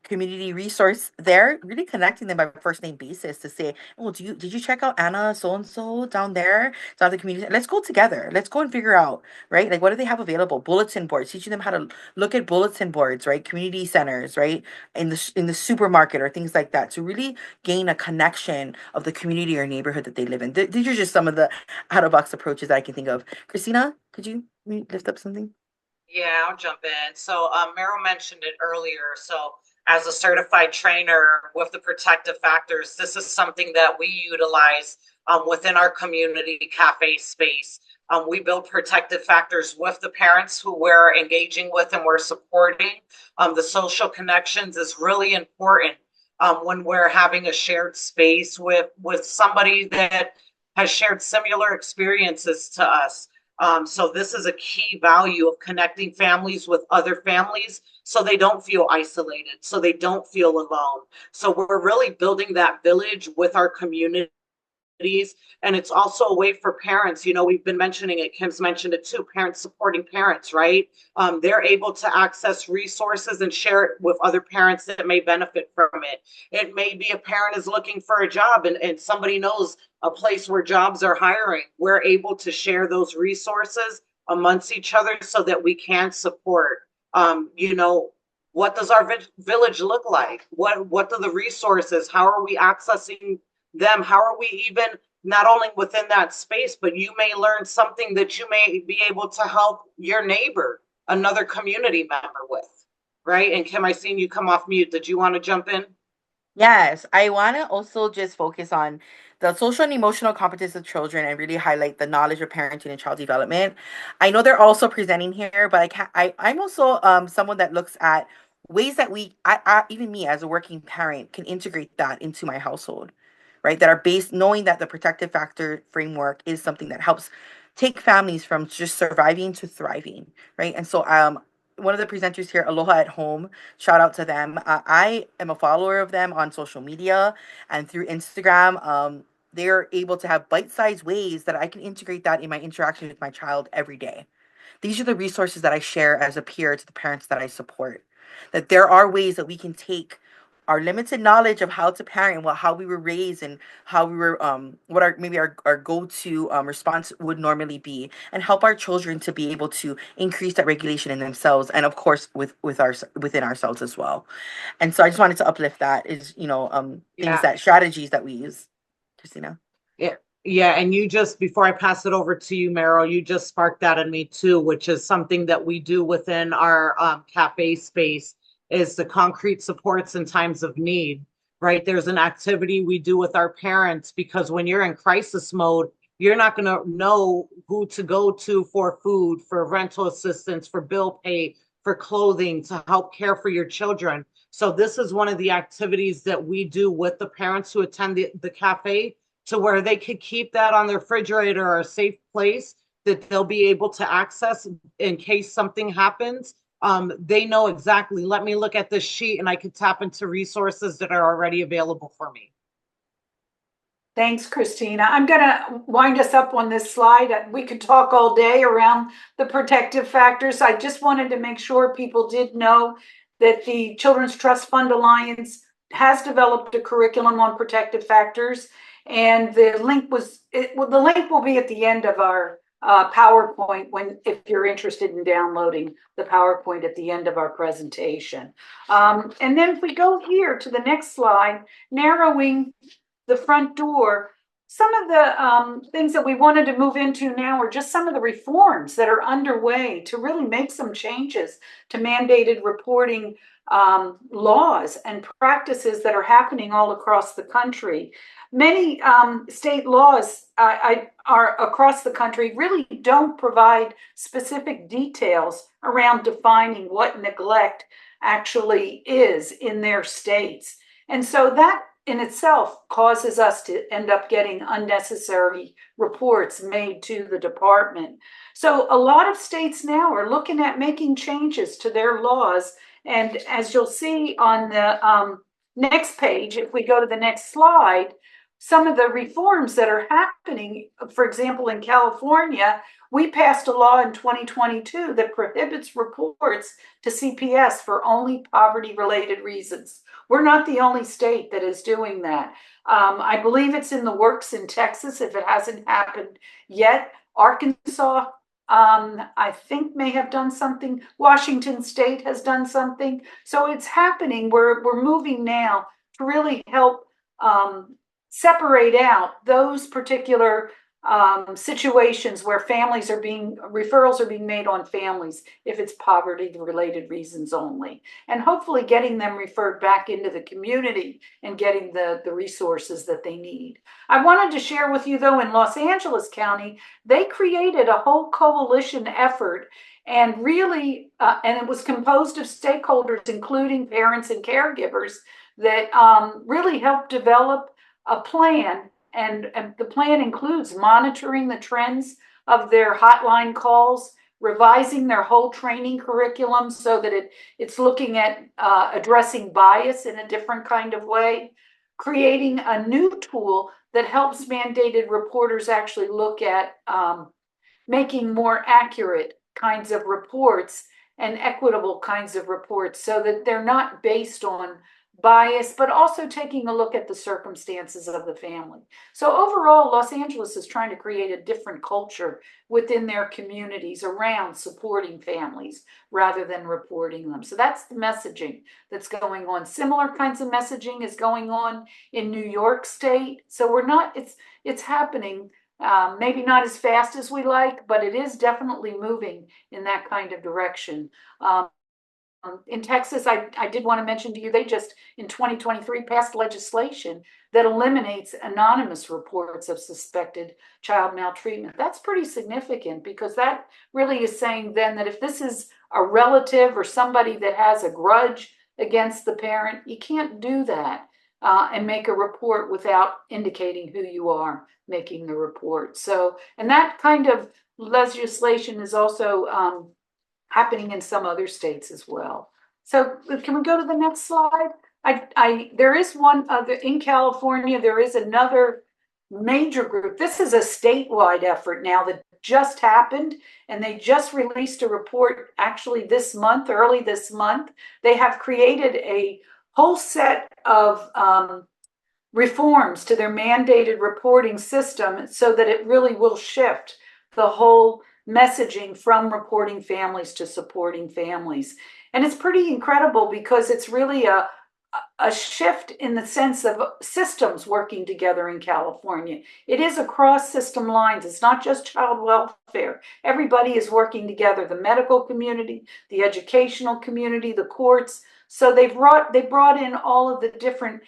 community resource there, really connecting them by first name basis to say, oh, did you check out Anna so and so down there, down the community? Let's go together. Let's go and figure out, right? Like, what do they have available? Bulletin boards, teaching them how to look at bulletin boards, right? Community centers, right? In the supermarket or things like that, to really gain a connection of the community or neighborhood that they live in. These are just some of the out of box approaches that I can think of. Christina, could you lift up something?
Yeah, I'll jump in. So Meryl mentioned it earlier. So as a certified trainer with the protective factors, this is something that we utilize within our community cafe space. We build protective factors with the parents who we're engaging with and we're supporting. The social connections is really important when we're having a shared space with somebody that has shared similar experiences to us. So this is a key value of connecting families with other families so they don't feel isolated, so they don't feel alone. So we're really building that village with our community. And it's also a way for parents, you know, we've been mentioning it, Kim's mentioned it too, parents supporting parents, right? They're able to access resources and share it with other parents that may benefit from it. It may be a parent is looking for a job and somebody knows a place where jobs are hiring. We're able to share those resources amongst each other so that we can support. You know, what does our village look like? What are the resources? How are we accessing them? How are we even not only within that space, but you may learn something that you may be able to help your neighbor, another community member with, right? And Kim, I seen you come off mute. Did you want to jump in?
Yes, I want to also just focus on the social and emotional competence of children and really highlight the knowledge of parenting and child development. I know they're also presenting here, but I can't, I'm also someone that looks at ways that even me as a working parent can integrate that into my household, right? That are based knowing that the protective factor framework is something that helps take families from just surviving to thriving, right? And so one of the presenters here, Aloha at Home, shout out to them. I am a follower of them on social media and through Instagram. They're able to have bite-sized ways that I can integrate that in my interaction with my child every day. These are the resources that I share as a peer to the parents that I support. That there are ways that we can take our limited knowledge of how to parent and how we were raised and how we were what our maybe our go-to response would normally be, and help our children to be able to increase that regulation in themselves, and of course within ourselves as well. And so I just wanted to uplift that is, things
Yeah.
that strategies that we use, Christina.
Yeah, yeah, and you just before I pass it over to you, Meryl, you just sparked that in me too, which is something that we do within our cafe space is the concrete supports in times of need, right? There's an activity we do with our parents because when you're in crisis mode, you're not going to know who to go to for food, for rental assistance, for bill pay, for clothing, to help care for your children. So this is one of the activities that we do with the parents who attend the cafe to where they could keep that on their refrigerator or a safe place that they'll be able to access in case something happens. They know exactly, let me look at this sheet and I can tap into resources that are already available for me.
Thanks, Christina. I'm going to wind us up on this slide. We could talk all day around the protective factors. I just wanted to make sure people did know that the Children's Trust Fund Alliance has developed a curriculum on protective factors, and the link will be at the end of our PowerPoint if you're interested in downloading the PowerPoint at the end of our presentation. And then if we go here to the next slide, narrowing the front door, some of the things that we wanted to move into now are just some of the reforms that are underway to really make some changes to mandated reporting laws and practices that are happening all across the country. Many state laws are across the country really don't provide specific details around defining what neglect actually is in their states. And so that in itself causes us to end up getting unnecessary reports made to the department. So a lot of states now are looking at making changes to their laws. And as you'll see on the next page, if we go to the next slide, some of the reforms that are happening, for example, in California, we passed a law in 2022 that prohibits reports to CPS for only poverty-related reasons. We're not the only state that is doing that. I believe it's in the works in Texas if it hasn't happened yet. Arkansas, I think, may have done something. Washington State has done something. So it's happening. We're moving now to really help separate out those particular situations where referrals are being made on families if it's poverty related reasons only, and hopefully getting them referred back into the community and getting the resources that they need. I wanted to share with you though, in Los Angeles County, they created a whole coalition effort, and really, and it was composed of stakeholders, including parents and caregivers, that really helped develop a plan. And the plan includes monitoring the trends of their hotline calls, revising their whole training curriculum so that it's looking at addressing bias in a different kind of way, creating a new tool that helps mandated reporters actually look at making more accurate kinds of reports and equitable kinds of reports so that they're not based on bias, but also taking a look at the circumstances of the family. So overall, Los Angeles is trying to create a different culture within their communities around supporting families rather than reporting them. So that's the messaging that's going on. Similar kinds of messaging is going on in New York State. So it's happening. Maybe not as fast as we like, but it is definitely moving in that kind of direction. In Texas, I did want to mention to you, they just in 2023 passed legislation that eliminates anonymous reports of suspected child maltreatment. That's pretty significant because that really is saying then that if this is a relative or somebody that has a grudge against the parent, you can't do that and make a report without indicating who you are making the report. So, and that kind of legislation is also happening in some other states as well. So can we go to the next slide? There is one other in California. There is another major group. This is a statewide effort now that just happened, and they just released a report actually this month, early this month. They have created a whole set of reforms to their mandated reporting system so that it really will shift the whole messaging from reporting families to supporting families. And it's pretty incredible because it's really a shift in the sense of systems working together in California. It is across system lines. It's not just child welfare. Everybody is working together, the medical community, the educational community, the courts. So they brought in all of the different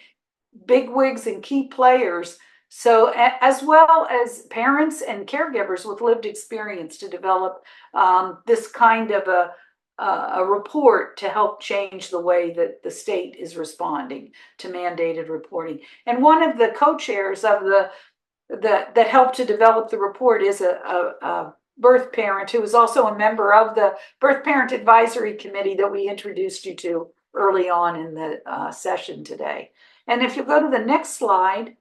bigwigs and key players, so as well as parents and caregivers with lived experience to develop this kind of a report to help change the way that the state is responding to mandated reporting. And one of the co-chairs of that helped to develop the report is a birth parent who is also a member of the Birth Parent Advisory Committee that we introduced you to early on in the session today. And if you go to the next slide,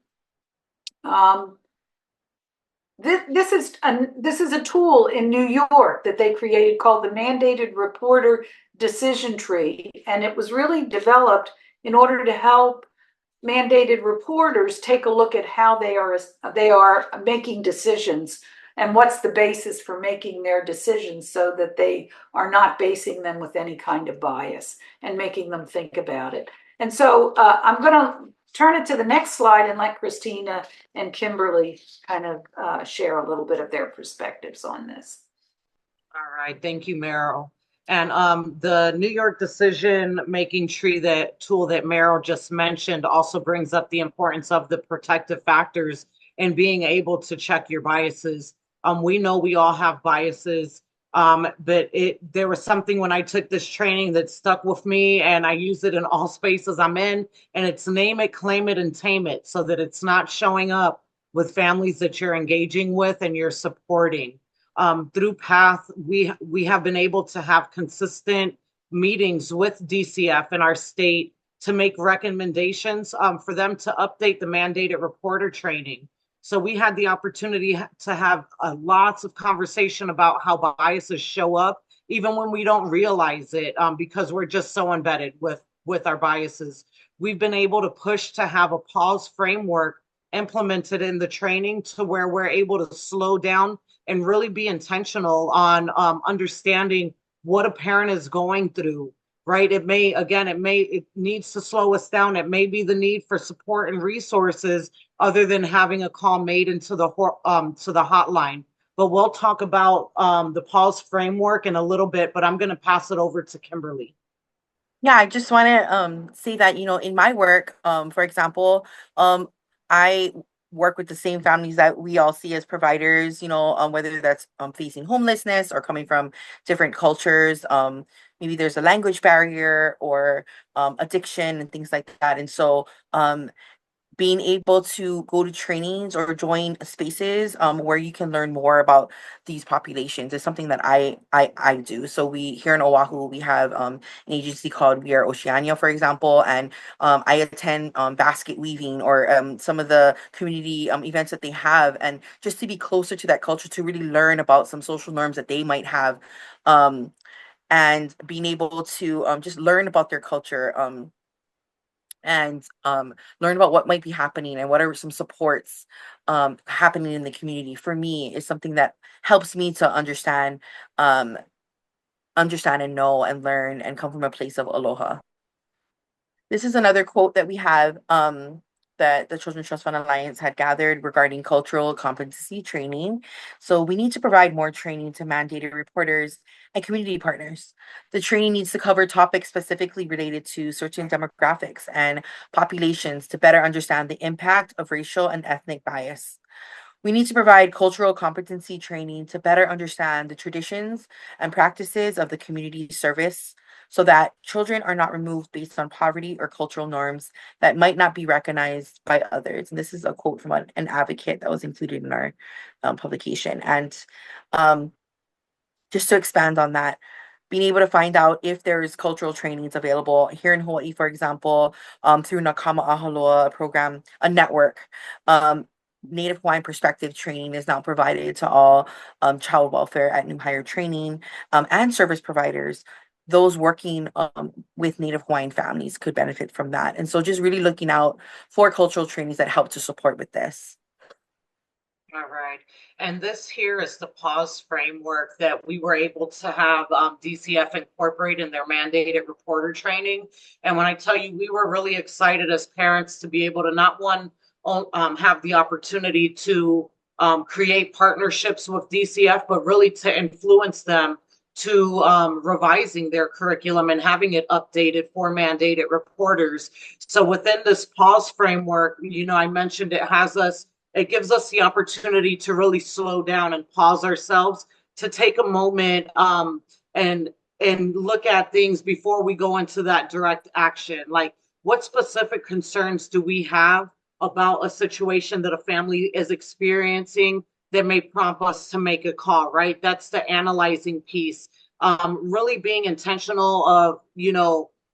this is a tool in New York that they created called the Mandated Reporter Decision Tree, and it was really developed in order to help mandated reporters take a look at how they are making decisions and what's the basis for making their decisions so that they are not basing them with any kind of bias and making them think about it. And so I'm going to turn it to the next slide and let Christina and Kimberly kind of share a little bit of their perspectives on this.
All right, thank you, Meryl. And the New York decision-making tree, that tool that Meryl just mentioned, also brings up the importance of the protective factors and being able to check your biases. We know we all have biases, but there was something when I took this training that stuck with me, and I use it in all spaces I'm in, and it's name it, claim it, and tame it, so that it's not showing up with families that you're engaging with and you're supporting. Through PATH, we have been able to have consistent meetings with DCF in our state to make recommendations for them to update the mandated reporter training. So we had the opportunity to have lots of conversation about how biases show up, even when we don't realize it, because we're just so embedded with our biases. We've been able to push to have a pause framework implemented in the training to where we're able to slow down and really be intentional on understanding what a parent is going through right? It needs to slow us down. It may be the need for support and resources other than having a call made into to the hotline. But we'll talk about the pause framework in a little bit, but I'm going to pass it over to Kimberly.
Yeah, I just want to say that, in my work, for example, I work with the same families that we all see as providers, whether that's facing homelessness or coming from different cultures. Maybe there's a language barrier or addiction and things like that. And so being able to go to trainings or join spaces where you can learn more about these populations is something that I do. So we here in Oahu, we have an agency called We Are Oceania, for example, and I attend basket weaving or some of the community events that they have, and just to be closer to that culture, to really learn about some social norms that they might have, um, and being able to just learn about their culture. And learn about what might be happening and what are some supports happening in the community for me is something that helps me to um, understand and know and learn and come from a place of aloha. This is another quote that we have that the Children's Trust Fund Alliance had gathered regarding cultural competency training. So we need to provide more training to mandated reporters and community partners. The training needs to cover topics specifically related to certain demographics and populations to better understand the impact of racial and ethnic bias. We need to provide cultural competency training to better understand the traditions and practices of the community service so that children are not removed based on poverty or cultural norms that might not be recognized by others. And this is a quote from an advocate that was included in our publication. And um, just to expand on that, being able to find out if there's cultural trainings available here in Hawaii, for example, through Nakama Ahaloa program, a network. Um, Native Hawaiian perspective training is now provided to all child welfare at new hire training and service providers. Those working with Native Hawaiian families could benefit from that. And so just really looking out for cultural trainings that help to support with this.
All right. And this here is the pause framework that we were able to have DCF incorporate in their mandated reporter training. And when I tell you, we were really excited as parents to be able to not have the opportunity to create partnerships with DCF, but really to influence them to revising their curriculum and having it updated for mandated reporters. So within this pause framework, I mentioned it gives us the opportunity to really slow down and pause ourselves, to take a moment and look at things before we go into that direct action. Like, what specific concerns do we have about a situation that a family is experiencing that may prompt us to make a call, right? That's the analyzing piece. Really being intentional of,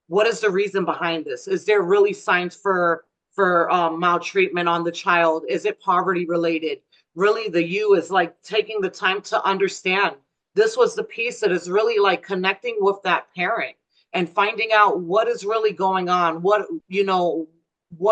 what is the reason behind this? Is there really signs for maltreatment on the child? Is it poverty related? Really, the U is like taking the time to understand. This was the piece that is really like connecting with that parent and finding out what is really going on. What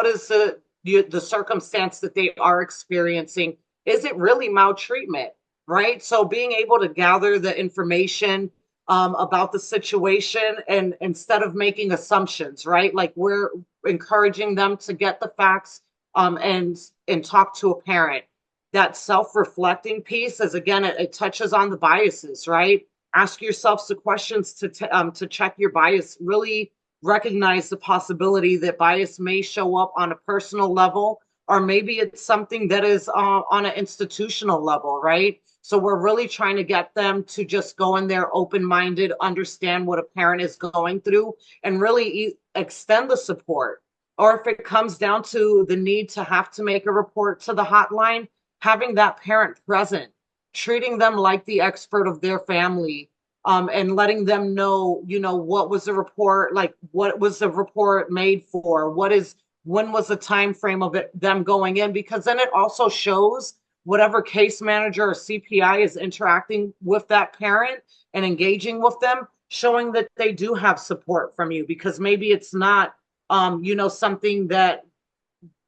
is the circumstance that they are experiencing? Is it really maltreatment? Right. So being able to gather the information about the situation, and instead of making assumptions, right? Like, we're encouraging them to get the facts and talk to a parent. That self-reflecting piece is, again, it touches on the biases, right? Ask yourself some questions to check your bias. Really recognize the possibility that bias may show up on a personal level, or maybe it's something that is on an institutional level, right? So we're really trying to get them to just go in there open-minded, understand what a parent is going through, and really extend the support. Or if it comes down to the need to have to make a report to the hotline, having that parent present, treating them like the expert of their family, and letting them know, what was the report, like what was the report made for? When was the time frame of them going in? Because then it also shows whatever case manager or CPI is interacting with that parent and engaging with them, showing that they do have support from you, because maybe it's not, something that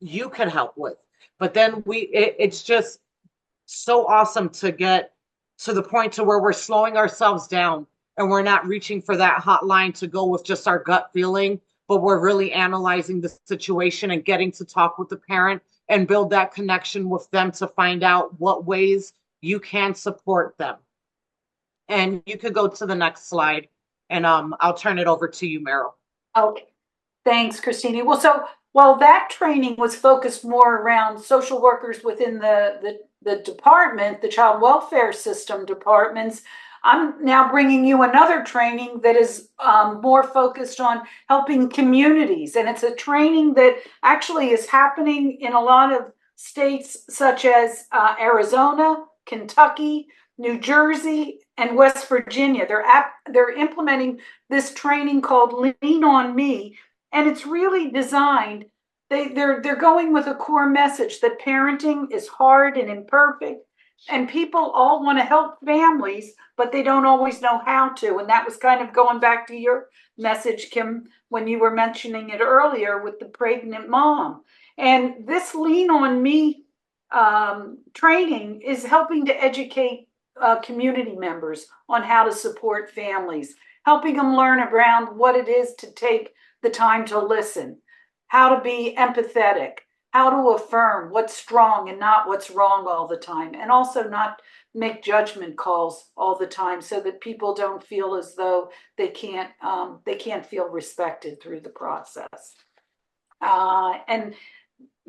you can help with. But then it's just so awesome to get to the point to where we're slowing ourselves down and we're not reaching for that hotline to go with just our gut feeling, but we're really analyzing the situation and getting to talk with the parent and build that connection with them to find out what ways you can support them. And you could go to the next slide, and I'll turn it over to you, Meryl.
Okay, thanks, Christine. Well, so while that training was focused more around social workers within the department, the child welfare system departments, I'm now bringing you another training that is more focused on helping communities. And it's a training that actually is happening in a lot of states such as Arizona, Kentucky, New Jersey, and West Virginia. They're implementing this training called Lean on Me, and it's really designed. They're going with a core message that parenting is hard and imperfect, and people all want to help families, but they don't always know how to. And that was kind of going back to your message, Kim, when you were mentioning it earlier with the pregnant mom. And this Lean on Me training is helping to educate community members on how to support families, helping them learn around what it is to take the time to listen, how to be empathetic, how to affirm what's strong and not what's wrong all the time, and also not make judgment calls all the time so that people don't feel as though they can't feel respected through the process. And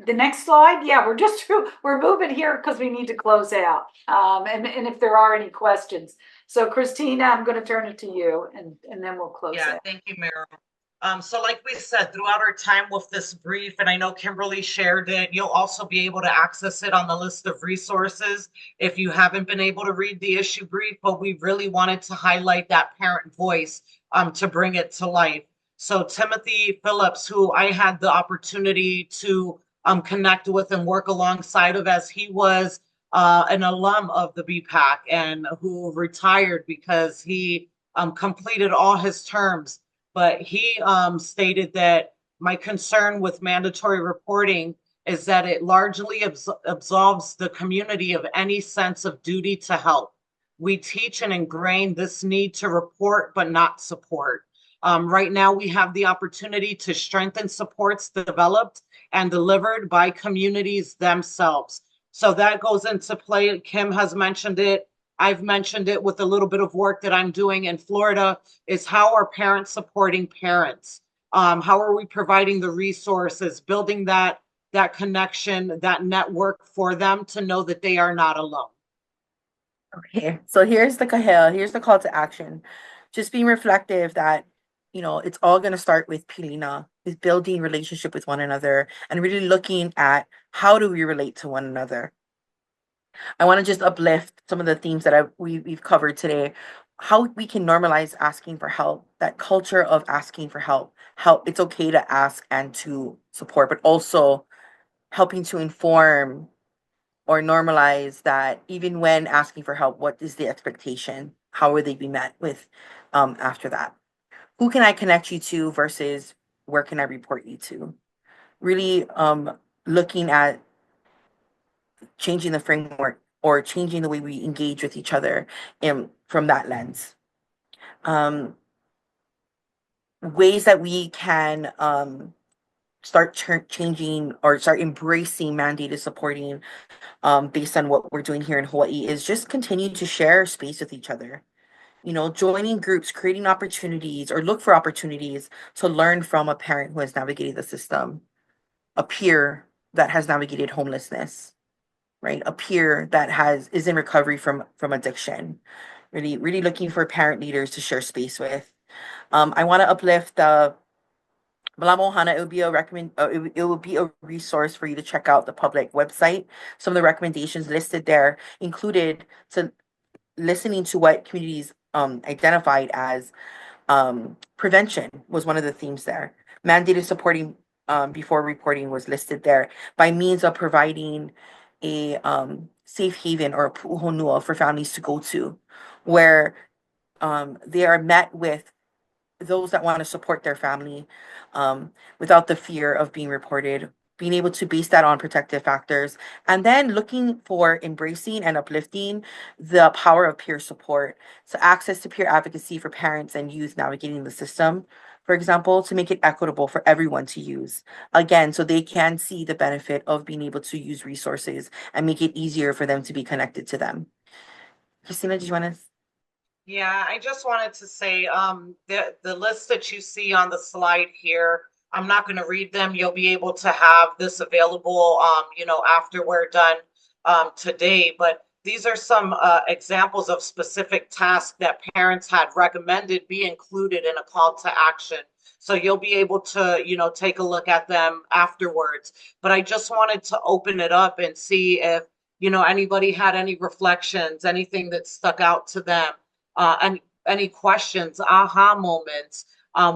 the next slide, yeah, we're moving here because we need to close out. And if there are any questions. So Christina, I'm going to turn it to you, and then we'll close out.
Thank you, Meryl. So like we said, throughout our time with this brief, and I know Kimberly shared it, you'll also be able to access it on the list of resources if you haven't been able to read the issue brief, but we really wanted to highlight that parent voice to bring it to life. So Timothy Phillips, who I had the opportunity to connect with and work alongside of, as he was an alum of the BPAC and who retired because he completed all his terms. But he stated that my concern with mandatory reporting is that it largely absolves the community of any sense of duty to help. We teach and ingrain this need to report but not support. Right now, we have the opportunity to strengthen supports developed and delivered by communities themselves. So that goes into play. Kim has mentioned it. I've mentioned it with a little bit of work that I'm doing in Florida, is how are parents supporting parents? How are we providing the resources, building that connection, that network for them to know that they are not alone?
Okay, so here's the Kahea, here's the call to action. Just being reflective that, it's all going to start with pilina, with building relationship with one another and really looking at how do we relate to one another. I want to just uplift some of the themes that we've covered today. How we can normalize asking for help, that culture of asking for help. How it's okay to ask and to support, but also helping to inform or normalize that even when asking for help, what is the expectation? How will they be met with after that? Who can I connect you to versus where can I report you to? Really looking at changing the framework or changing the way we engage with each other from that lens. Ways that we can start changing or start embracing mandated supporting based on what we're doing here in Hawaii is just continue to share space with each other. Joining groups, creating opportunities or look for opportunities to learn from a parent who has navigated the system, a peer that has navigated homelessness, right? A peer that is in recovery from addiction. Really, really looking for parent leaders to share space with. I want to uplift the Malamo Hana. It would be it would be a resource for you to check out the public website. Some of the recommendations listed there included to listening to what communities identified as prevention was one of the themes there. Mandated supporting before reporting was listed there by means of providing a safe haven or a pu'uhonua for families to go to, where they are met with those that want to support their family without the fear of being reported, being able to base that on protective factors, and then looking for embracing and uplifting the power of peer support. So, access to peer advocacy for parents and youth navigating the system, for example, to make it equitable for everyone to use. Again, so they can see the benefit of being able to use resources and make it easier for them to be connected to them. Christina, do you want to?
Yeah, I just wanted to say, the list that you see on the slide here, I'm not going to read them. You'll be able to have this available, after we're done today. But these are some examples of specific tasks that parents had recommended be included in a call to action. So you'll be able to, take a look at them afterwards. But I just wanted to open it up and see if, anybody had any reflections, anything that stuck out to them, any questions, aha moments.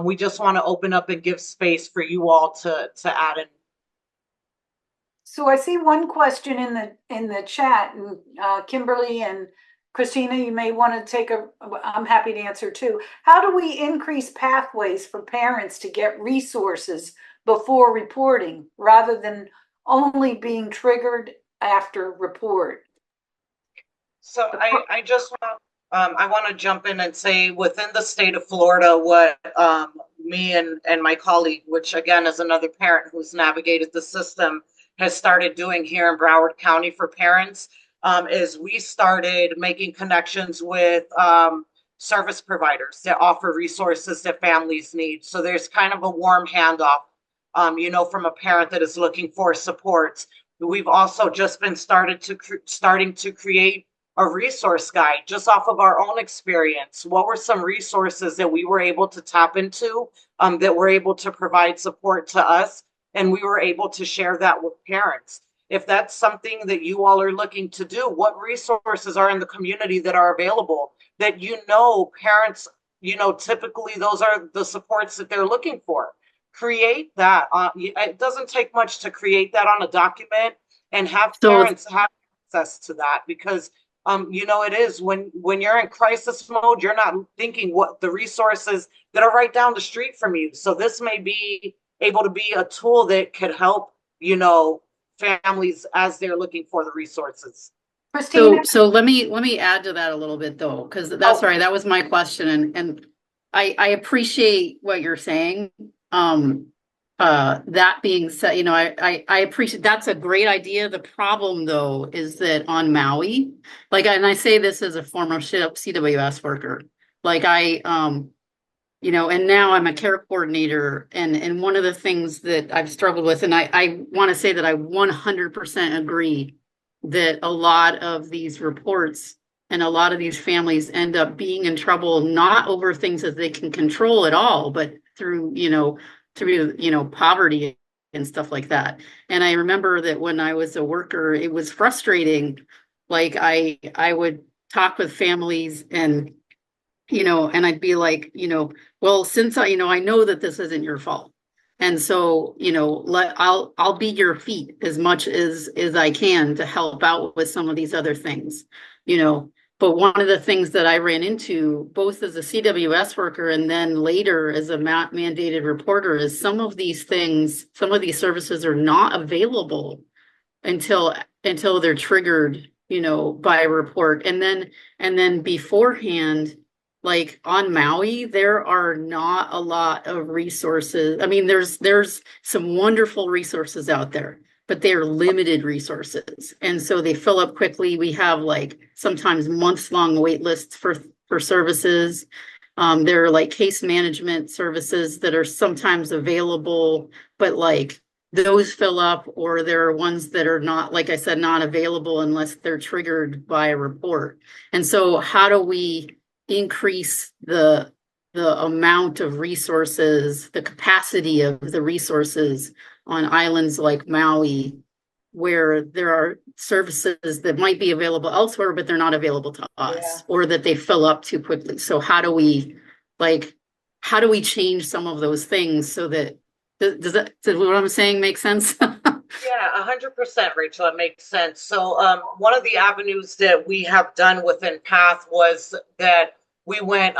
We just want to open up and give space for you all to add in.
So I see one question in the chat, and Kimberly and Christina, you may want to take I'm happy to answer too. How do we increase pathways for parents to get resources before reporting rather than only being triggered after report?
So I want to jump in and say within the state of Florida, what me and my colleague, which again is another parent who's navigated the system, has started doing here in Broward County for parents, is we started making connections with service providers that offer resources that families need. So there's kind of a warm handoff, from a parent that is looking for supports. We've also just been starting to create a resource guide just off of our own experience. What were some resources that we were able to tap into, that were able to provide support to us, and we were able to share that with parents? If that's something that you all are looking to do, what resources are in the community that are available that parents, typically those are the supports that they're looking for? Create that. It doesn't take much to create that on a document and have parents have access to that, because it is when you're in crisis mode, you're not thinking what the resources that are right down the street from you. So this may be able to be a tool that could help, families as they're looking for the resources.
Christina?
So let me add to that a little bit though, because that's right. That was my question, and I appreciate what you're saying. That being said, I appreciate that's a great idea. The problem though is that on Maui, and I say this as a former CWS worker, and now I'm a care coordinator, and one of the things that I've struggled with, and I want to say that I 100% agree that a lot of these reports and a lot of these families end up being in trouble, not over things that they can control at all, but through poverty and stuff like that. And I remember that when I was a worker, it was frustrating. I would talk with families and I'd be like, well, since I know that this isn't your fault. And so, I'll be your feet as much as I can to help out with some of these other things, But one of the things that I ran into, both as a CWS worker and then later as a mandated reporter, is some of these services are not available until they're triggered, by a report. And then beforehand, like on Maui, there are not a lot of resources. I mean, there's some wonderful resources out there, but they're limited resources. And so they fill up quickly. We have sometimes months-long wait lists for services. There are case management services that are sometimes available, but those fill up, or there are ones that are not, like I said, not available unless they're triggered by a report. And so how do we increase the amount of resources, the capacity of the resources on islands like Maui, where there are services that might be available elsewhere, but they're not available to us, or that they fill up too quickly? So how do we change some of those things so that, does what I'm saying make sense?
Yeah, 100%, Rachel. It makes sense. So one of the avenues that we have done within PATH was that we went,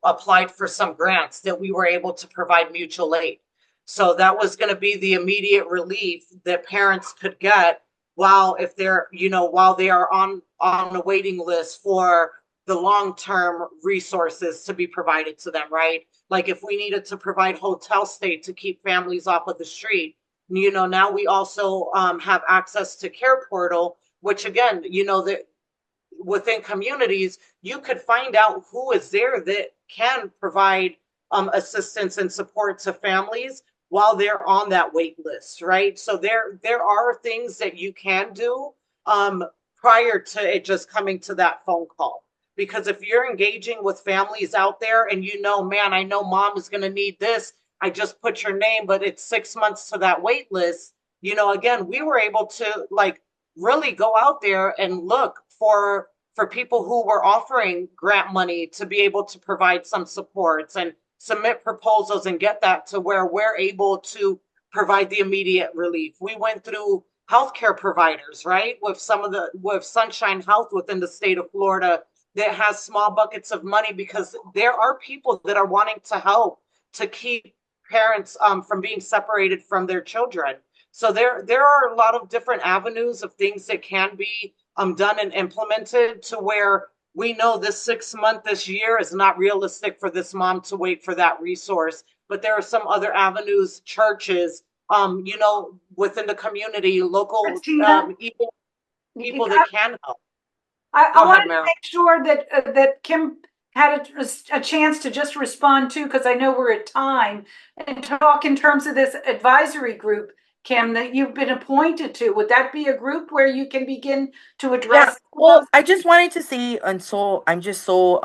applied for some grants that we were able to provide mutual aid. So that was going to be the immediate relief that parents could get while if they're, while they are on a waiting list for the long-term resources to be provided to them, right? Like if we needed to provide hotel stay to keep families off of the street, now we also have access to Care Portal, which again, that within communities, you could find out who is there that can provide assistance and support to families while they're on that wait list, right? So there are things that you can do um, prior to it just coming to that phone call. Because if you're engaging with families out there and man, I know mom is going to need this. I just put your name, but it's 6 months to that wait list. Again, we were able to really go out there and look for people who were offering grant money to be able to provide some supports and submit proposals and get that to where we're able to provide the immediate relief. We went through healthcare providers, right? With Sunshine Health within the state of Florida that has small buckets of money because there are people that are wanting to help to keep parents from being separated from their children. So there are a lot of different avenues of things that can be done and implemented to where we know this year is not realistic for this mom to wait for that resource. But there are some other avenues, churches, within the community, local people that can help.
I
Go ahead,
wanted to
Meryl.
make sure that Kim had a chance to just respond too, because I know we're at time, and talk in terms of this advisory group, Kim, that you've been appointed to. Would that be a group where you can begin to address?
Yeah. Well, I just wanted to say, and so I'm just so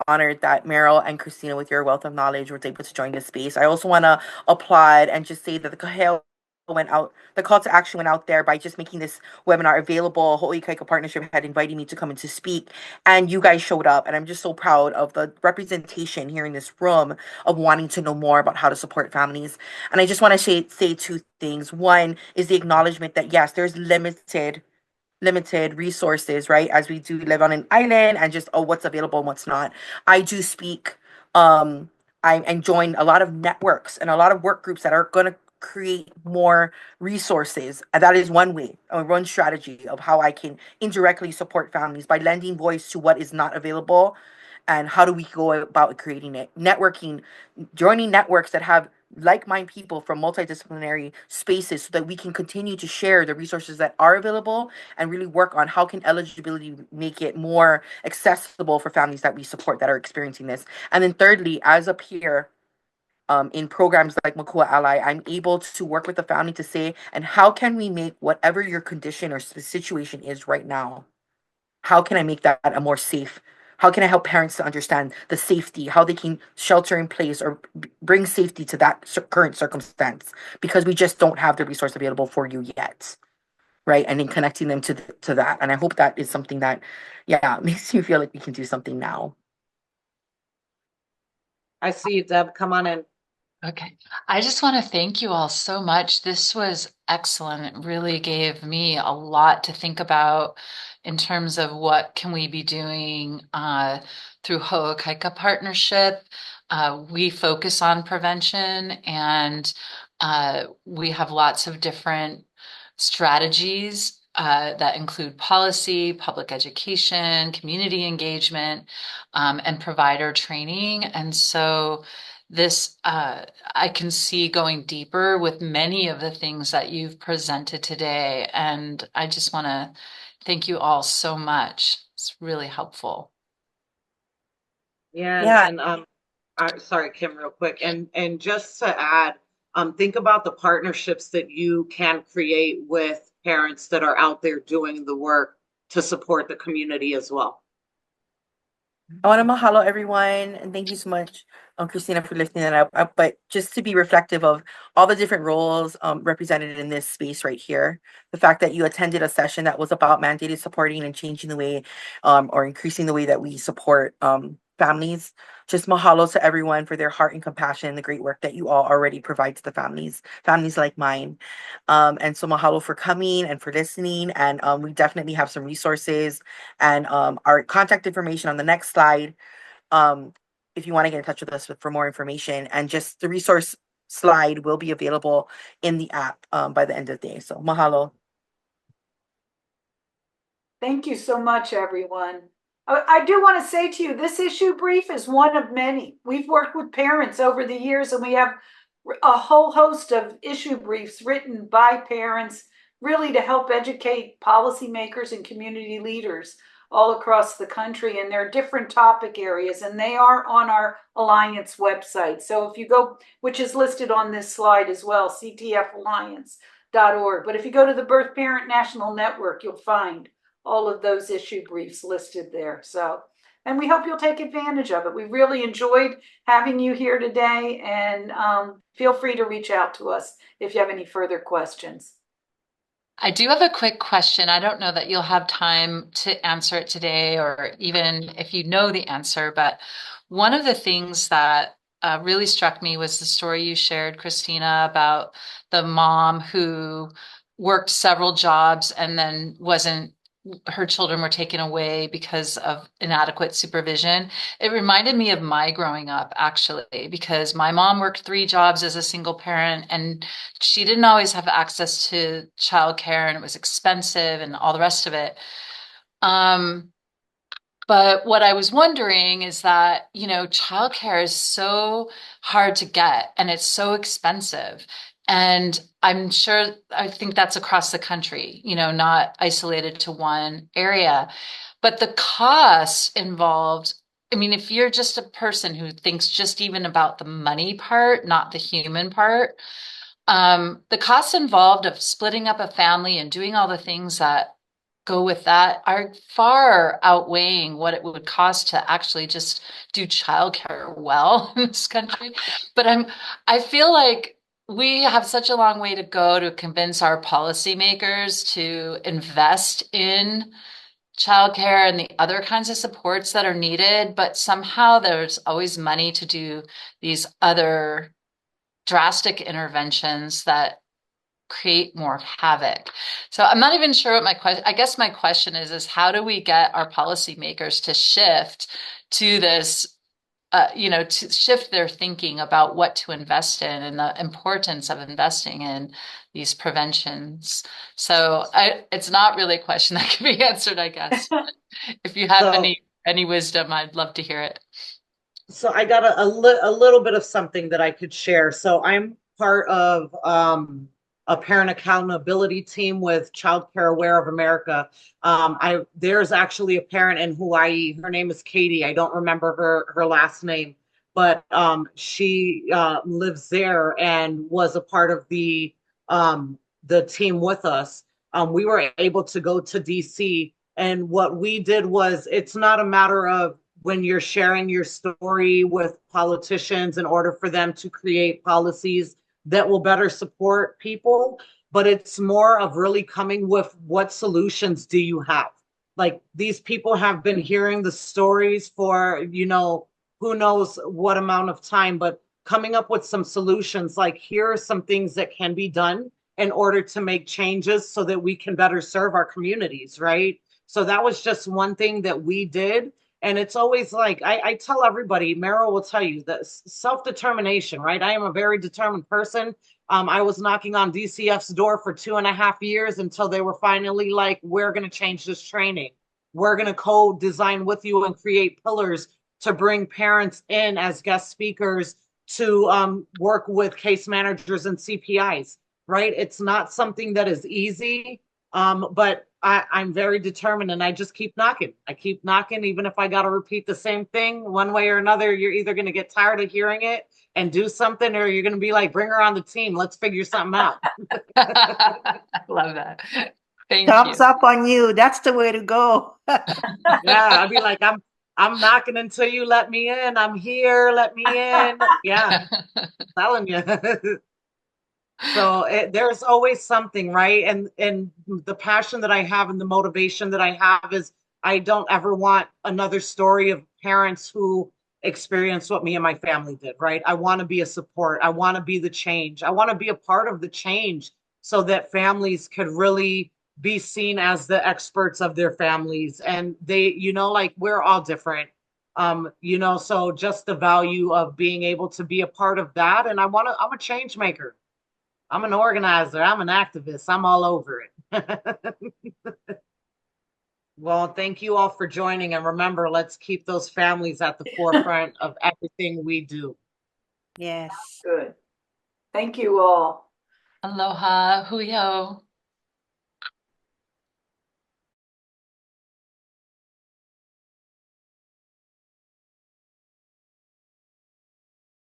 honored that Meryl and Christina, with your wealth of knowledge, were able to join this space. I also want to applaud and just say that the Kahea went out, the call to action went out there by just making this webinar available. Hawaii Kaika Partnership had invited me to come and to speak, and you guys showed up. And I'm just so proud of the representation here in this room of wanting to know more about how to support families. And I just want to say two things. One is the acknowledgement that yes, there's limited resources, right? As we do live on an island and just, oh, what's available and what's not. I do speak, I and join a lot of networks and a lot of work groups that are going to create more resources. And that is one way, or one strategy of how I can indirectly support families by lending voice to what is not available. And how do we go about creating it? Networking, joining networks that have like-minded people from multidisciplinary spaces so that we can continue to share the resources that are available and really work on how can eligibility make it more accessible for families that we support that are experiencing this. And then thirdly, as a peer, in programs like Makua Ally, I'm able to work with the family to say, and how can we make whatever your condition or situation is right now, how can I make that a more safe? How can I help parents to understand the safety, how they can shelter in place or bring safety to that current circumstance? Because we just don't have the resource available for you yet, right? And then connecting them to that. And I hope that is something that, yeah, makes you feel like we can do something now.
I see you, Deb. Come on in.
Okay. I just want to thank you all so much. This was excellent. It really gave me a lot to think about in terms of what can we be doing through Ho'okaika Partnership. We focus on prevention, and we have lots of different strategies that include policy, public education, community engagement, and provider training. And so this I can see going deeper with many of the things that you've presented today. And I just want to thank you all so much. It's really helpful.
Yeah,
Yeah.
and sorry, Kim, real quick, and just to add, think about the partnerships that you can create with parents that are out there doing the work to support the community as well.
I want to mahalo everyone, and thank you so much, Christina, for lifting that up. But just to be reflective of all the different roles represented in this space right here, the fact that you attended a session that was about mandated supporting and changing the way, or increasing the way that we support families. Just mahalo to everyone for their heart and compassion, the great work that you all already provide to the families like mine. And so mahalo for coming and for listening. And we definitely have some resources and our contact information on the next slide. If you want to get in touch with us for more information, and just the resource slide will be available in the app by the end of the day. So mahalo.
Thank you so much, everyone. I do want to say to you, this issue brief is one of many. We've worked with parents over the years, and we have a whole host of issue briefs written by parents, really to help educate policymakers and community leaders all across the country. And there are different topic areas, and they are on our Alliance website. So if you go, which is listed on this slide as well, ctfalliance.org. But if you go to the Birth Parent National Network, you'll find all of those issue briefs listed there. So, and we hope you'll take advantage of it. We really enjoyed having you here today, and feel free to reach out to us if you have any further questions.
I do have a quick question. I don't know that you'll have time to answer it today, or even if you know the answer, but one of the things that really struck me was the story you shared, Christina, about the mom who worked several jobs and then wasn't her children were taken away because of inadequate supervision. It reminded me of my growing up, actually, because my mom worked 3 jobs as a single parent, and she didn't always have access to childcare, and it was expensive and all the rest of it. But what I was wondering is that, childcare is so hard to get and it's so expensive. And I think that's across the country, not isolated to one area. But the costs involved, I mean, if you're just a person who thinks just even about the money part, not the human part, the costs involved of splitting up a family and doing all the things that go with that are far outweighing what it would cost to actually just do childcare well in this country. But I feel like we have such a long way to go to convince our policymakers to invest in childcare and the other kinds of supports that are needed. But somehow there's always money to do these other drastic interventions that create more havoc. So I'm not even sure what my question, I guess my question is how do we get our policymakers to shift to this, to shift their thinking about what to invest in and the importance of investing in these preventions. So it's not really a question that can be answered, I guess. If you have any wisdom, I'd love to hear it.
So I got a little bit of something that I could share. So I'm part of a parent accountability team with Child Care Aware of America. There's actually a parent in Hawaii. Her name is Katie. I don't remember her last name, but she lives there and was a part of the team with us. We were able to go to DC, and what we did was, it's not a matter of when you're sharing your story with politicians in order for them to create policies that will better support people, but it's more of really coming with what solutions do you have? Like, these people have been hearing the stories for, who knows what amount of time, but coming up with some solutions, like, here are some things that can be done in order to make changes so that we can better serve our communities, right? So that was just one thing that we did. And it's always like, I tell everybody, Meryl will tell you, that self-determination, right? I am a very determined person. I was knocking on DCF's door for 2.5 years until they were finally like, we're going to change this training. We're going to co-design with you and create pillars to bring parents in as guest speakers to work with case managers and CPIs, right? It's not something that is easy, but I'm very determined, and I just keep knocking. I keep knocking, even if I got to repeat the same thing one way or another. You're either going to get tired of hearing it and do something, or you're going to be like, bring her on the team. Let's figure something out.
Love that. Thank
Thumbs
you.
up on you. That's the way to go.
Yeah, I'd be like, I'm knocking until you let me in. I'm here. Let me in. Yeah, I'm telling you. So there's always something, right? And the passion that I have and the motivation that I have is, I don't ever want another story of parents who experienced what me and my family did, right? I want to be a support. I want to be the change. I want to be a part of the change so that families could really be seen as the experts of their families. And they, like, we're all different. So just the value of being able to be a part of that. And I'm a change maker. I'm an organizer. I'm an activist. I'm all over it. Well, thank you all for joining. And remember, let's keep those families at the forefront of everything we do.
Yes.
Good. Thank you all.
Aloha, hui hou.